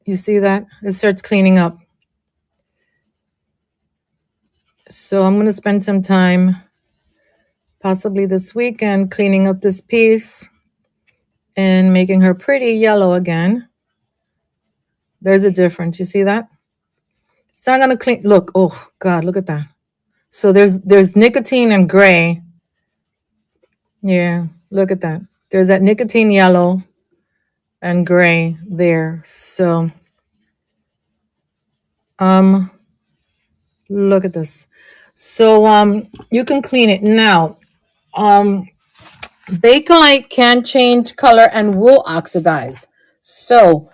You see that? It starts cleaning up. So I'm going to spend some time, possibly this weekend, cleaning up this piece and making her pretty yellow again. There's a difference. You see that? It's not going to clean. Look, oh God, look at that. So there's nicotine and gray. Yeah, look at that. There's that nicotine yellow and gray there. So look at this. So you can clean it now. Bakelite can change color and will oxidize. So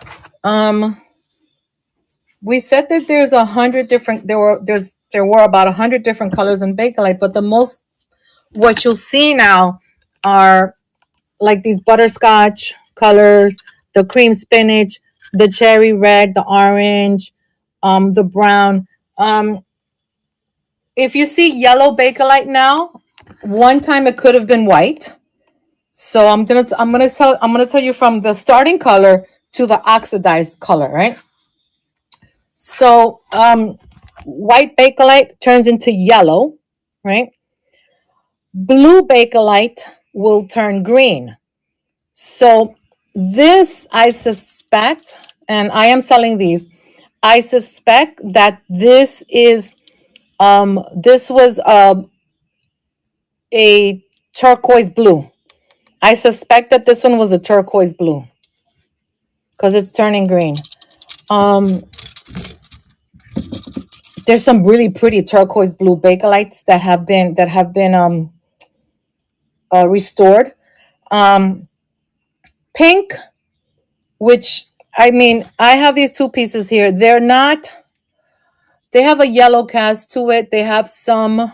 we said that there's 100 different there were about 100 different colors in Bakelite, but the most what you'll see now are like these butterscotch colors, the cream spinach, the cherry red, the orange, the brown. If you see yellow Bakelite now, one time it could have been white. So I'm gonna tell you from the starting color to the oxidized color, right? So white Bakelite turns into yellow, right? Blue Bakelite will turn green. So this I suspect, and I am selling these. I suspect that this was a turquoise blue. I suspect that this one was a turquoise blue because it's turning green. Um, there's some really pretty turquoise blue Bakelites that have been restored. Um, pink, which I mean, I have these two pieces here. They're not. They have a yellow cast to it. They have some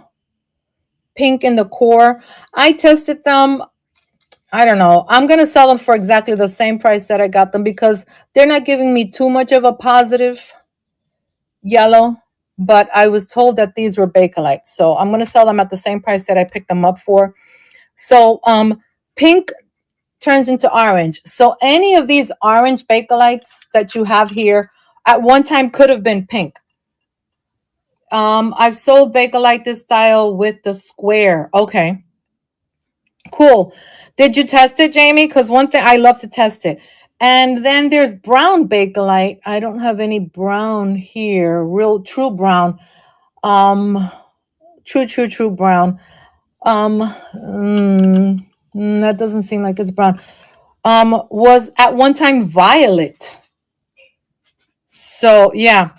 pink in the core. I tested them. I don't know. I'm going to sell them for exactly the same price that I got them because they're not giving me too much of a positive yellow. But I was told that these were Bakelite. So I'm going to sell them at the same price that I picked them up for. So pink turns into orange. So any of these orange Bakelites that you have here at one time could have been pink. I've sold Bakelite this style with the square. Okay, cool. Did you test it, Jamie? Because one thing I love to test it. And then there's brown Bakelite. I don't have any brown here. Real true brown. Um, true brown. That doesn't seem like it's brown. Was at one time violet. So yeah,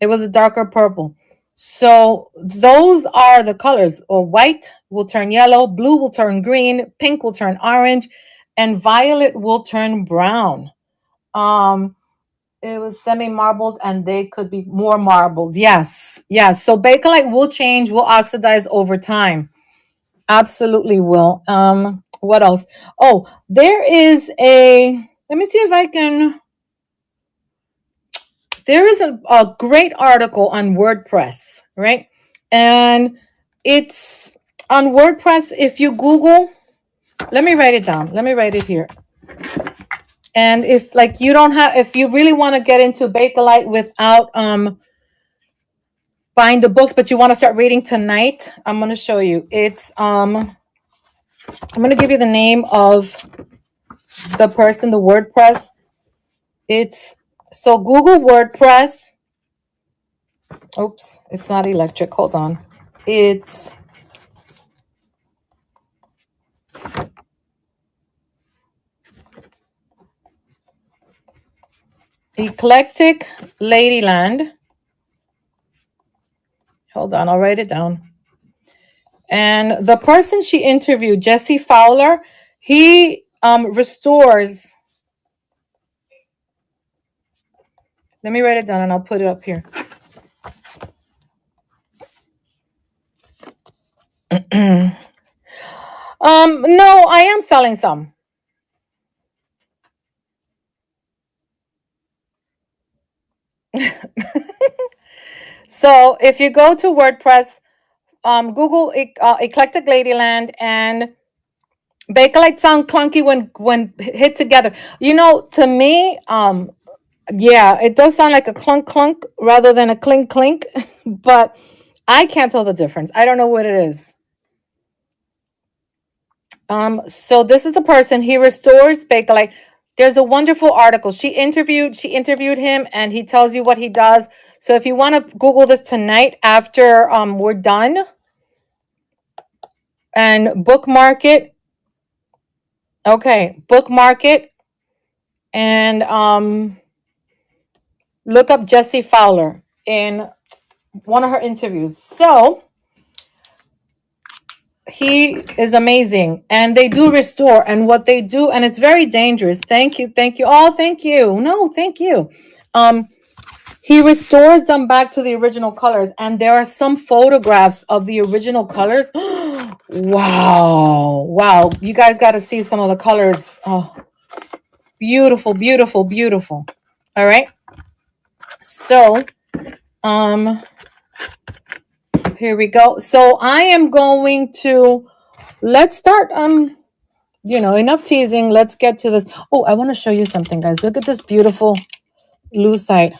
it was a darker purple. So those are the colors. Or white will turn yellow, blue will turn green, pink will turn orange, and violet will turn brown. Um, it was semi-marbled and they could be more marbled. Yes. Yes. So Bakelite will change, will oxidize over time. Absolutely will. What else? Oh, there is a, let me see if I can, there is a great article on WordPress, right? And it's on WordPress. If you Google, let me write it down. Let me write it here. And if like you don't have, if you really want to get into Bakelite without buying the books, but you want to start reading tonight, I'm going to show you. It's I'm going to give you the name of the person, the WordPress. It's so Google WordPress. Oops, it's not electric. Hold on. It's Eclectic Ladyland. Hold on, I'll write it down. And the person she interviewed, Jesse Fowler, he restores. Let me write it down and I'll put it up here. No, I am selling some. So if you go to WordPress, Google Eclectic Ladyland and Bakelite sound clunky when hit together. You know, to me, yeah, it does sound like a clunk clunk rather than a clink clink, but I can't tell the difference. I don't know what it is. So this is the person, he restores Bakelite. There's a wonderful article. She interviewed him and he tells you what he does. So if you want to Google this tonight after we're done and bookmark it. Okay, bookmark it and look up Jessie Fowler in one of her interviews. So he is amazing and they do restore and what they do, and it's very dangerous. Thank you. Oh, thank you. No, thank you. He restores them back to the original colors, and there are some photographs of the original colors. Wow, you guys got to see some of the colors. Oh, beautiful. All right, so here we go. So I am going to, let's start enough teasing. Let's get to this. Oh, I want to show you something, guys. Look at this beautiful lucite.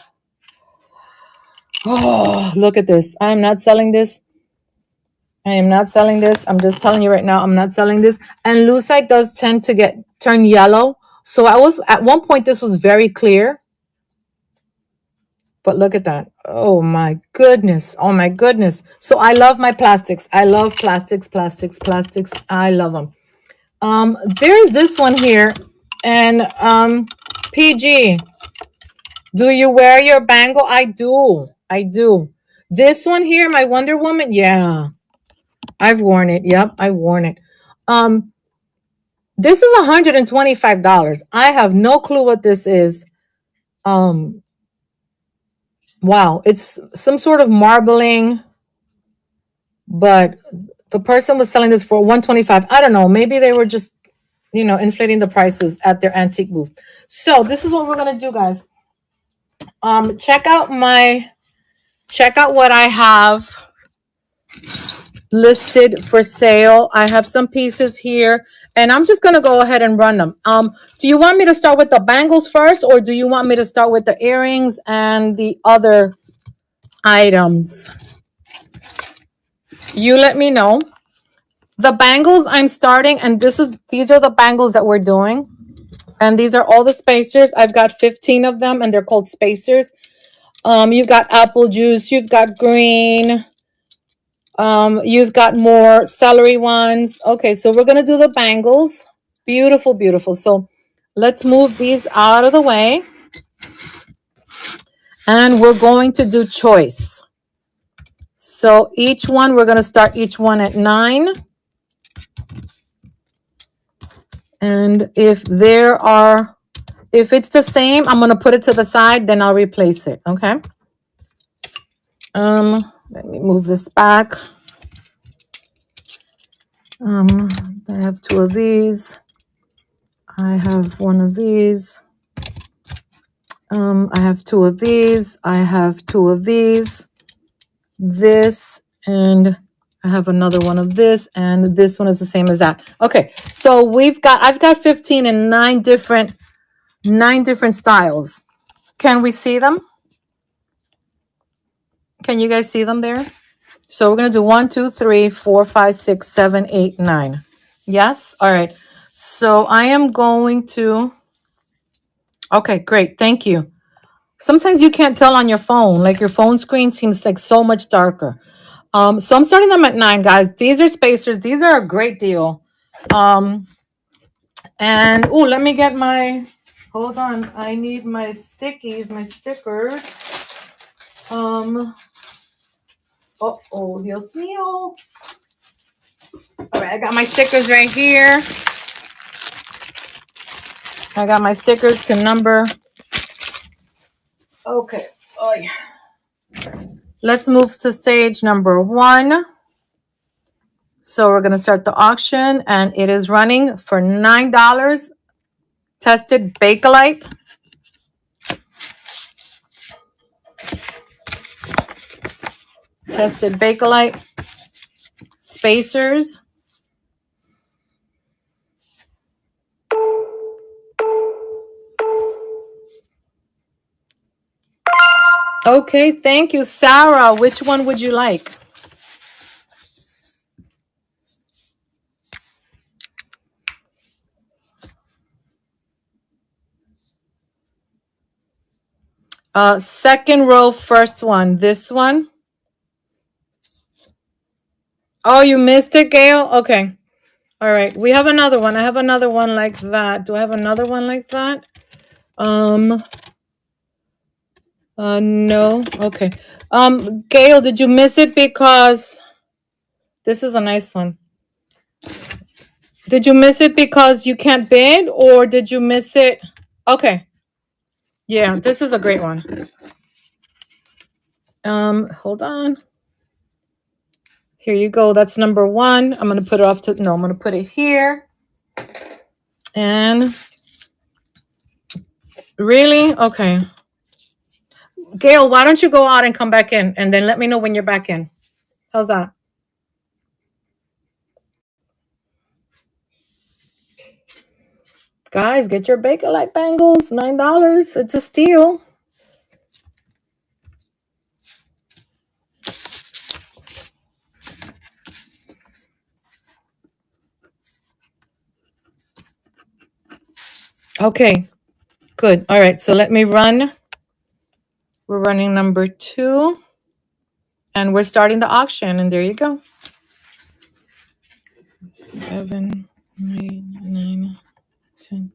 Oh, look at this. I am not selling this. I'm just telling you right now, I'm not selling this. And lucite does tend to turn yellow. So I was at one point, this was very clear. But look at that. Oh my goodness. So I love my plastics. I love plastics. I love them. There's this one here, and PG, do you wear your bangle? I do. This one here, my Wonder Woman, yeah, I've worn it. Yep, I've worn it. This is $125. I have no clue what this is. Wow, it's some sort of marbling, but the person was selling this for $125. I don't know, maybe they were just inflating the prices at their antique booth. So this is what we're gonna do, guys. Check out what I have listed for sale. I have some pieces here, and I'm just going to go ahead and run them. Do you want me to start with the bangles first, or do you want me to start with the earrings and the other items? You let me know. The bangles I'm starting, and these are the bangles that we're doing. And these are all the spacers. I've got 15 of them, and they're called spacers. You've got apple juice, you've got green, you've got more celery ones. Okay, so we're gonna do the bangles. Beautiful, beautiful. So let's move these out of the way. And we're going to do choice. So each one, we're gonna start each one at 9. And if it's the same, I'm gonna put it to the side, then I'll replace it. Okay. Let me move this back. I have 2 of these. I have 1 of these. I have 2 of these. I have 2 of these. This, and I have another one of this, and this one is the same as that. Okay, so I've got 15 and 9 different styles. Can we see them? Can you guys see them there? So we're gonna do 1, 2, 3, 4, 5, 6, 7, 8, 9. Yes? All right. So I am going to. Okay, great. Thank you. Sometimes you can't tell on your phone. Like your phone screen seems like so much darker. So I'm starting them at 9, guys. These are spacers. These are a great deal. And let me get hold on. I need my stickies, my stickers. Dios mío. All right, I got my stickers right here. I got my stickers to number. Okay. Oh yeah. Let's move to stage number 1. So we're going to start the auction, and it is running for $9. Tested Bakelite. Tested Bakelite. Spacers. Okay, thank you, Sarah. Which one would you like? Second row, first one. This one. Oh, you missed it, Gail? Okay. All right. We have another one. I have another one like that. Do I have another one like that? No. Okay. Gail, did you miss it because this is a nice one? Did you miss it because you can't bid, or did you miss it? Okay. Yeah, this is a great one. Hold on. Here you go. That's number 1. I'm going to put it I'm going to put it here. And really? Okay. Gail, why don't you go out and come back in, and then let me know when you're back in. How's that? Guys, get your Bakelite bangles. $9. It's a steal. Okay, good. All right, so let me run. We're running number 2. And we're starting the auction, and there you go. 7, 8, 9, 10.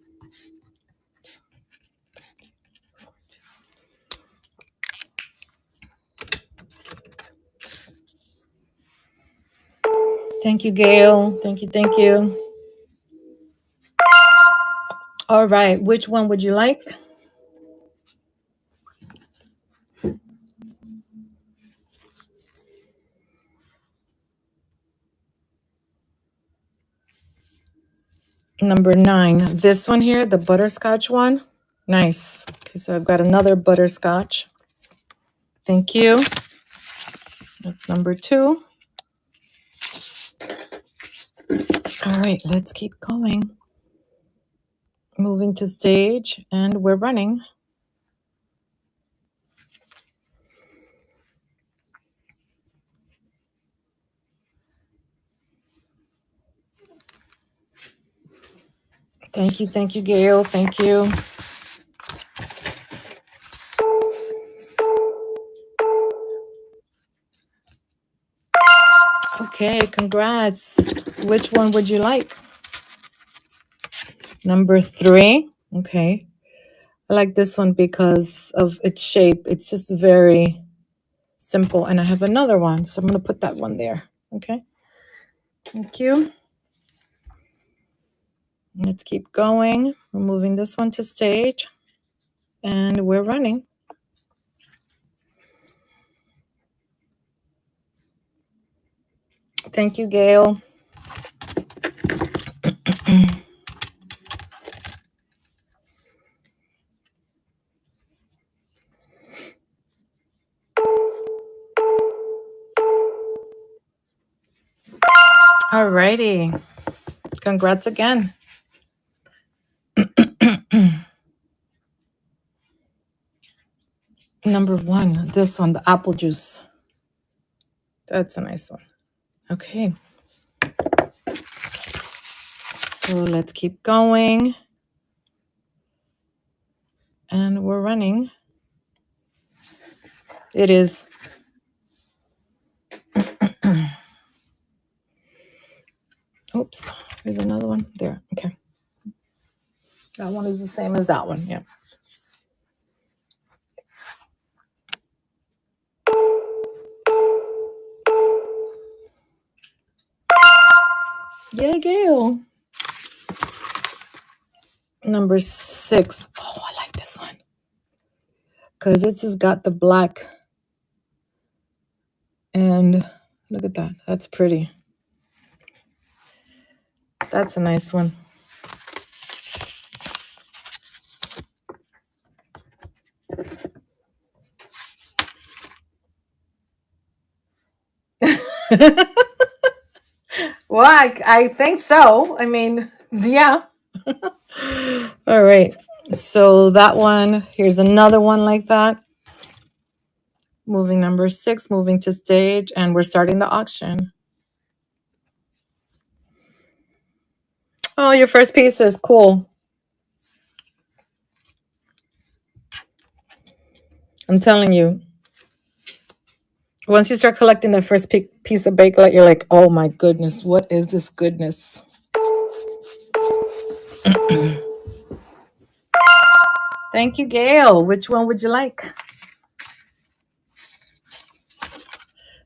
Thank you, Gail. Thank you, thank you. All right, which one would you like? Number 9. This one here, the butterscotch one. Nice. Okay, so I've got another butterscotch. Thank you. That's number 2. All right, let's keep going. Moving to stage, and we're running. Thank you, Gail. Thank you. Okay, congrats. Which one would you like? Number 3. Okay. I like this one because of its shape. It's just very simple. And I have another one, so I'm going to put that one there. Okay. Thank you. Let's keep going. We're moving this one to stage, and we're running. Thank you, Gail. All righty. Congrats again. Number 1, this one, the apple juice. That's a nice one. Okay. So let's keep going. And we're running. It is. Oops. There's another one. There. Okay. That one is the same as that one. Yeah. Yeah, Gail. Number 6. Oh, I like this one. Because it's just got the black. And look at that. That's pretty. That's a nice one. Well, I think so. I mean, yeah. All right. So that one, here's another one like that. Moving number 6, moving to stage, and we're starting the auction. Oh, your first piece is cool. I'm telling you. Once you start collecting the first piece of Bakelite, you're like, oh my goodness, what is this goodness? Thank you, Gail. Which one would you like?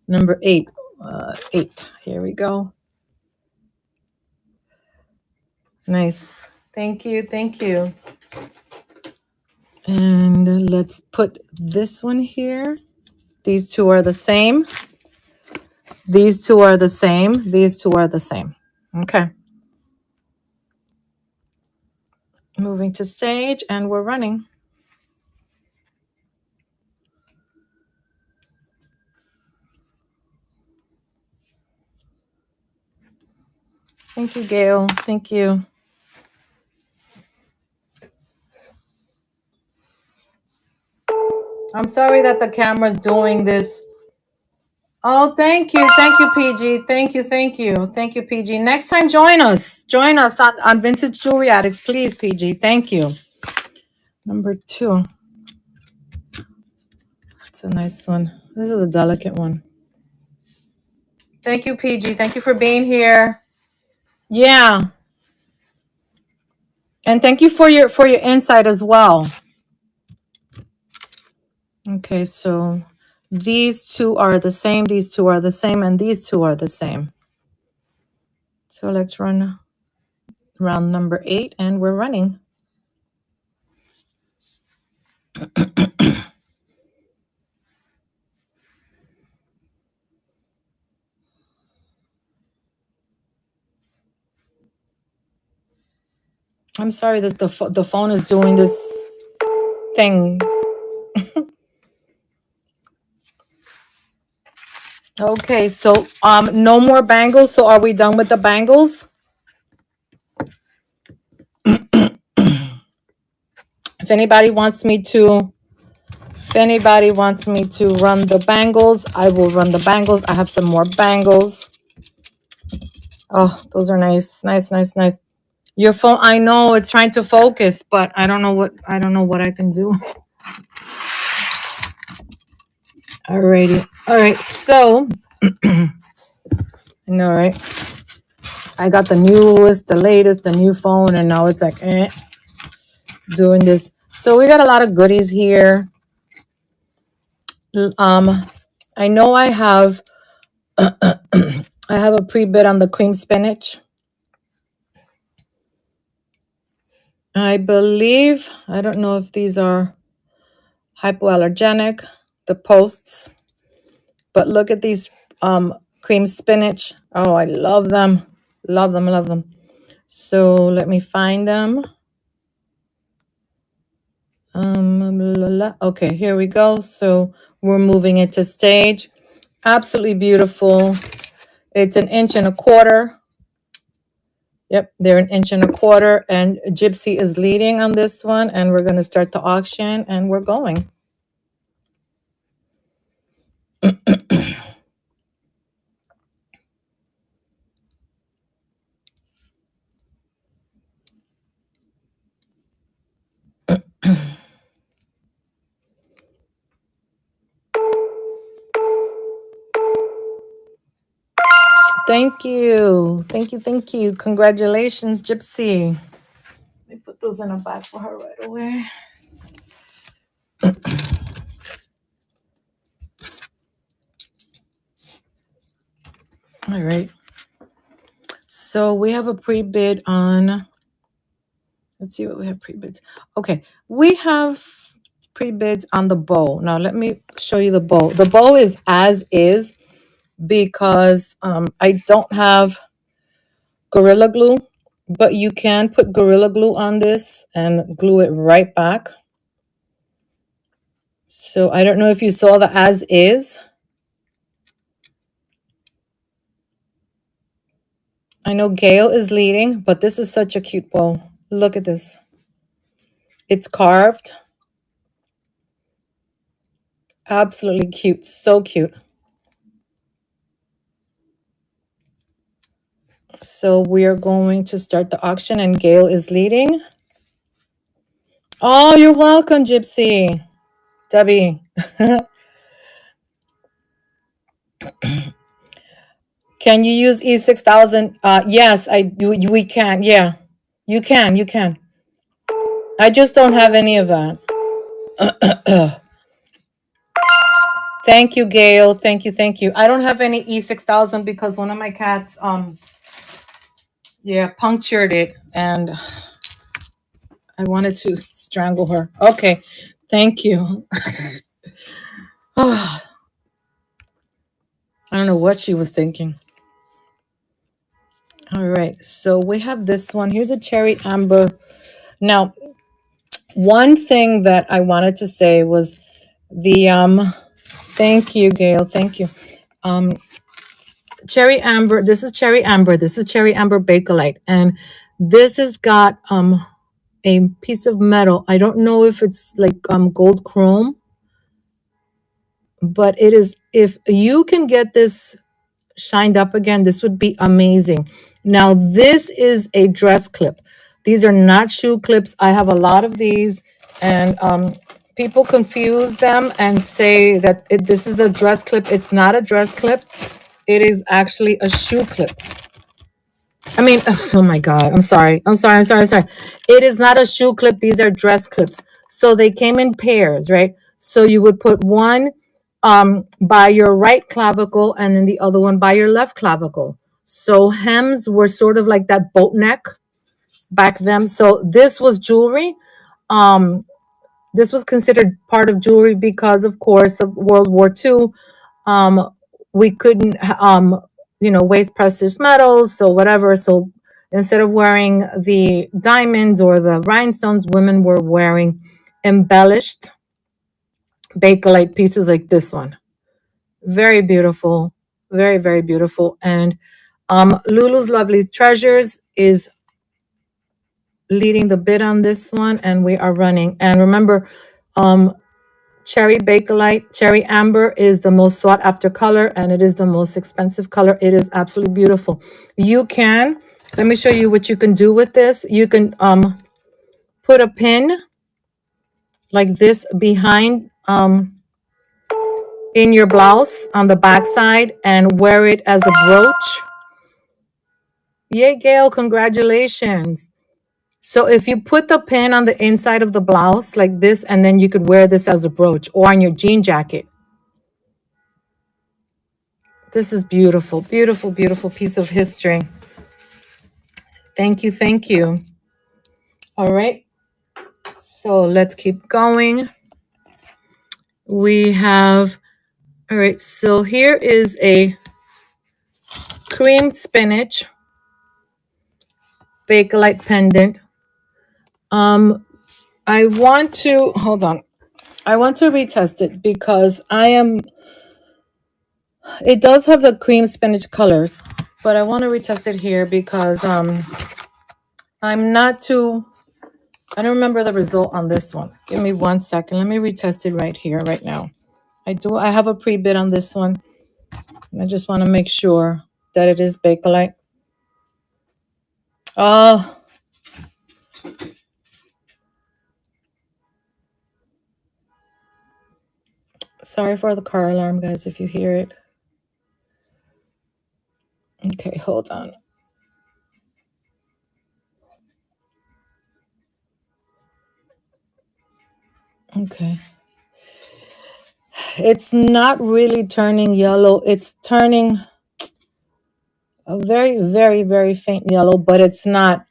Number 8. 8. Here we go. Nice. Thank you. Thank you. And let's put this one here. These two are the same. These two are the same. These two are the same. Okay. Moving to stage, and we're running. Thank you, Gail. Thank you. I'm sorry that the camera's doing this. Oh, thank you. Thank you, PG. Thank you. Thank you. Thank you, PG. Next time, join us. Join us on Vintage Jewelry Addicts, please, PG. Thank you. Number 2. That's a nice one. This is a delicate one. Thank you, PG. Thank you for being here. Yeah. And thank you for your insight as well. Okay, so these two are the same, these two are the same, and these two are the same. So let's run round number 8, and we're running. I'm sorry that the phone is doing this thing. Okay, so no more bangles. So are we done with the bangles? If anybody wants me to If anybody wants me to run the bangles, I will run the bangles. I have some more bangles. Oh, those are nice. Nice, nice, nice. Your phone, I know it's trying to focus, but I don't know what I can do. Alrighty. All right. So, I know, right? I got the newest, the latest, the new phone, and now it's like doing this. So we got a lot of goodies here. Um, I know I have a pre-bid on the cream spinach. I believe, I don't know if these are hypoallergenic, the posts, but look at these cream spinach. Oh, I love them. Love them, love them. So let me find them. Okay, here we go. So we're moving it to stage. Absolutely beautiful. It's 1.25 inches. Yep, they're 1.25 inches, and Gypsy is leading on this one, and we're going to start the auction, and we're going. Thank you. Thank you. Thank you. Congratulations, Gypsy. Let me put those in a bag for her right away. All right. So we have a pre-bid on, let's see what we have pre-bids. Okay. We have pre-bids on the bow. Now let me show you the bow. The bow is as is because I don't have Gorilla Glue, but you can put Gorilla Glue on this and glue it right back. So I don't know if you saw the as is. I know Gail is leading, but this is such a cute bow. Look at this. It's carved. Absolutely cute. So cute. So we are going to start the auction and Gail is leading. Oh, you're welcome, Gypsy. Debbie. Can you use E6000? Yes, I do. We can. Yeah, you can. You can. I just don't have any of that. Thank you, Gail. Thank you. Thank you. I don't have any E6000 because one of my cats, punctured it and I wanted to strangle her. Okay. Thank you. I don't know what she was thinking. All right. So we have this one. Here's a cherry amber. Now, one thing that I wanted to say was the thank you, Gail. Thank you. Um cherry amber. This is cherry amber. This is cherry amber Bakelite. And this has got a piece of metal. I don't know if it's like gold chrome, but it is, if you can get this shined up again, this would be amazing. Now, this is a dress clip. These are not shoe clips. I have a lot of these, and people confuse them and say that this is a dress clip. It's not a dress clip. It is actually a shoe clip. I mean, oh my God, I'm sorry. I'm sorry. It is not a shoe clip. These are dress clips. So they came in pairs, right? So you would put one by your right clavicle and then the other one by your left clavicle. So hems were sort of like that boat neck back then. So this was jewelry. Um, this was considered part of jewelry because, of course, of World War II. Um, we couldn't, waste precious metals, so whatever. So instead of wearing the diamonds or the rhinestones, women were wearing embellished Bakelite pieces like this one. Very beautiful. Very, very beautiful. And Lulu's Lovely Treasures is leading the bid on this one, and we are running. And remember, um, Cherry Bakelite, Cherry Amber is the most sought after color, and it is the most expensive color. It is absolutely beautiful. You can, let me show you what you can do with this. You can put a pin like this behind in your blouse on the back side and wear it as a brooch. Yay, Gail, congratulations. So if you put the pin on the inside of the blouse like this, and then you could wear this as a brooch or on your jean jacket. This is beautiful, beautiful, beautiful piece of history. Thank you, thank you. All right, so let's keep going. We have, all right, so here is a cream spinach Bakelite pendant. I want to, hold on. I want to retest it because it does have the cream spinach colors, but I want to retest it here because I'm not too, I don't remember the result on this one. Give me 1 second. Let me retest it right here, right now. I have a pre-bid on this one. I just want to make sure that it is Bakelite. Oh, sorry for the car alarm, guys, if you hear it. Okay, hold on. Okay. It's not really turning yellow. It's turning a very, very, very faint yellow, but it's not.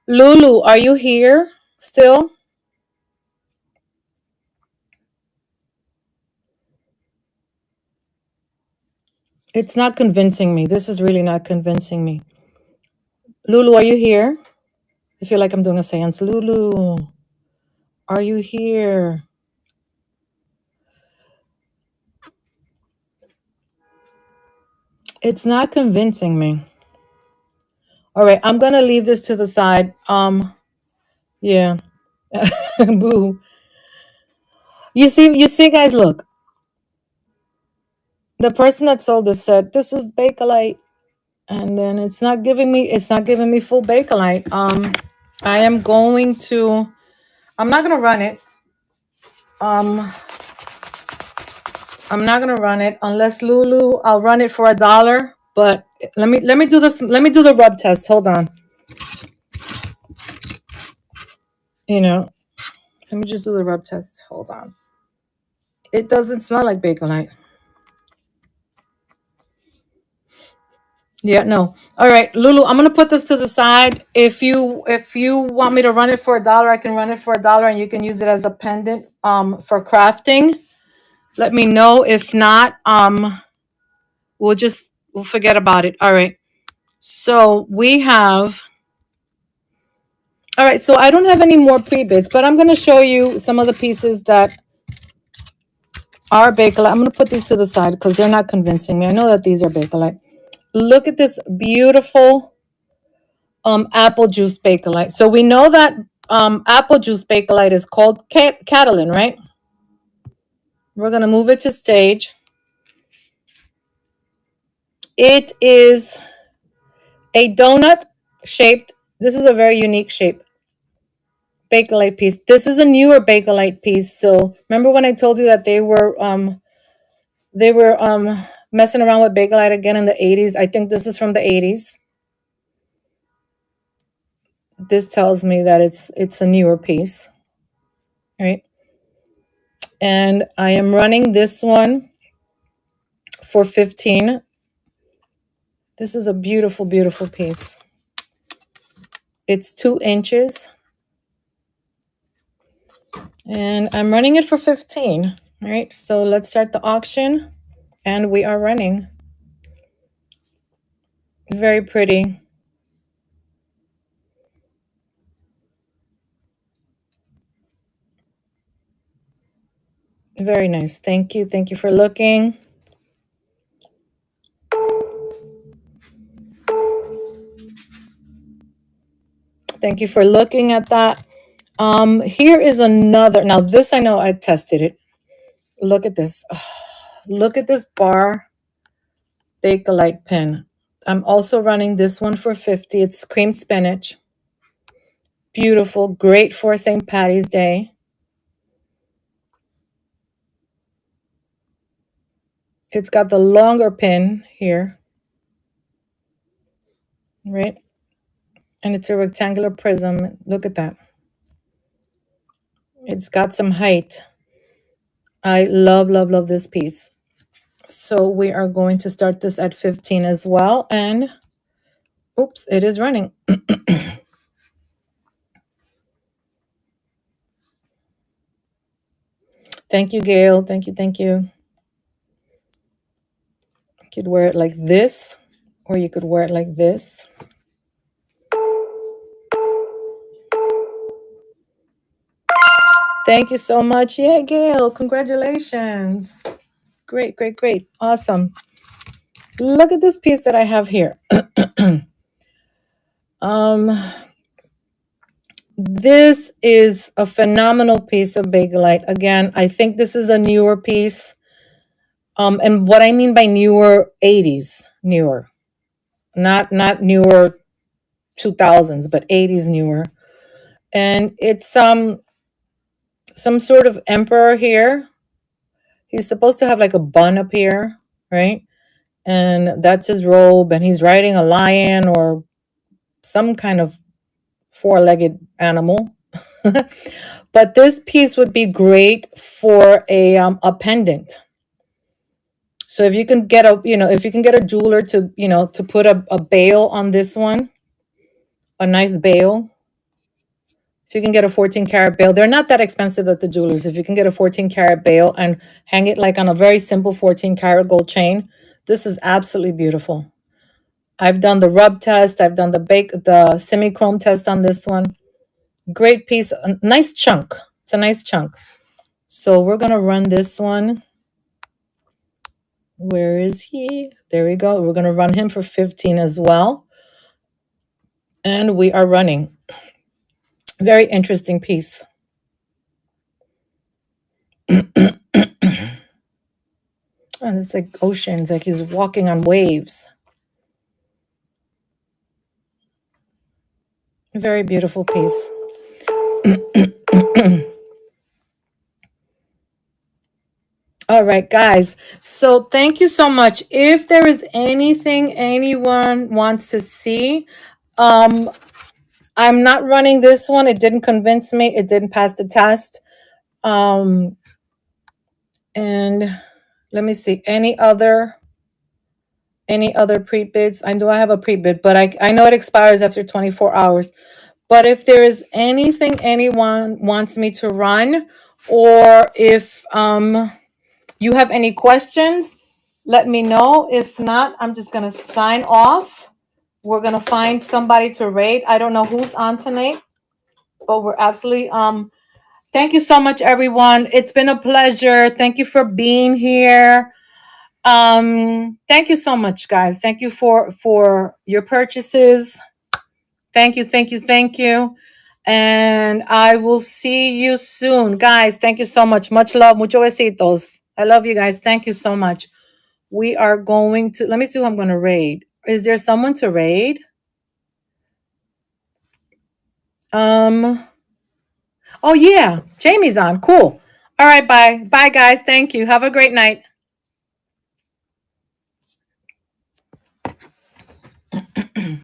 Lulu, are you here still? It's not convincing me. This is really not convincing me. Lulu, are you here? I feel like I'm doing a seance. Lulu, are you here? It's not convincing me. All right, I'm gonna leave this to the side. Yeah. Boo. You see, guys, look. The person that sold this said this is Bakelite, and then it's not giving me full Bakelite. I am going to, I'm not gonna run it. Um, I'm not gonna run it unless Lulu. I'll run it for $1. But let me do this. Let me do the rub test. Hold on. You know, let me just do the rub test. Hold on. It doesn't smell like Bakelite. Yeah, no. All right, Lulu, I'm gonna put this to the side. If you want me to run it for $1, I can run it for $1 and you can use it as a pendant for crafting. Let me know. If not, we'll forget about it. All right. So we have, all right, so I don't have any more pre-bits, but I'm gonna show you some of the pieces that are Bakelite. I'm gonna put these to the side because they're not convincing me. I know that these are Bakelite. Look at this beautiful apple juice Bakelite. So we know that apple juice Bakelite is called Catalan, right? We're gonna move it to stage. It is a donut shaped. This is a very unique shape Bakelite piece. This is a newer Bakelite piece. So remember when I told you that they were messing around with Bakelite again in the 80s? I think this is from the 80s. This tells me that it's a newer piece, right? And I am running this one for 15. This is a beautiful, beautiful piece. It's 2 inches. And I'm running it for 15. All right, so let's start the auction. And we are running. Very pretty. Very nice. Thank you. Thank you for looking. Thank you for looking at that. Here is another. Now, this I know I tested it. Look at this. Look at this bar Bakelite pen. I'm also running this one for 50. It's cream spinach. Beautiful. Great for St. Patty's Day. It's got the longer pin here, right? And it's a rectangular prism. Look at that. It's got some height. I love, love, love this piece. So we are going to start this at 15 as well. And oops, it is running. Thank you, Gail. Thank you. Thank you. You could wear it like this, or you could wear it like this. Thank you so much. Yeah, Gail, congratulations. Great, great, great. Awesome. Look at this piece that I have here. um, this is a phenomenal piece of Bakelite. Again, I think this is a newer piece. And what I mean by newer, 80s newer, not newer 2000s, but 80s newer. And it's some sort of emperor here. He's supposed to have like a bun up here, right? And that's his robe, and he's riding a lion or some kind of four-legged animal. But this piece would be great for a pendant. So if you can get a jeweler to, to put a bail on this one, a nice bail. If you can get a 14 karat bail, they're not that expensive at the jewelers. If you can get a 14 karat bail and hang it like on a very simple 14 karat gold chain, this is absolutely beautiful. I've done the rub test. I've done the semi-chrome test on this one. Great piece, a nice chunk. It's a nice chunk. So we're going to run this one. Where is he? There we go. We're going to run him for 15 as well. And we are running. Very interesting piece. And it's like oceans, like he's walking on waves. Very beautiful piece. All right, guys. So thank you so much. If there is anything anyone wants to see, I'm not running this one. It didn't convince me. It didn't pass the test. And let me see. Any other pre-bids? I know I have a pre-bid, but I know it expires after 24 hours. But if there is anything anyone wants me to run, or if you have any questions, let me know. If not, I'm just going to sign off. We're going to find somebody to rate. I don't know who's on tonight, but we're absolutely thank you so much, everyone. It's been a pleasure. Thank you for being here. Thank you so much, guys. Thank you for your purchases. Thank you, thank you, thank you. And I will see you soon. Guys, thank you so much. Much love. Mucho besitos. I love you guys. Thank you so much. We are going to, let me see who I'm going to raid. Is there someone to raid? Oh yeah, Jamie's on. Cool. All right, bye. Bye, guys. Thank you. Have a great night.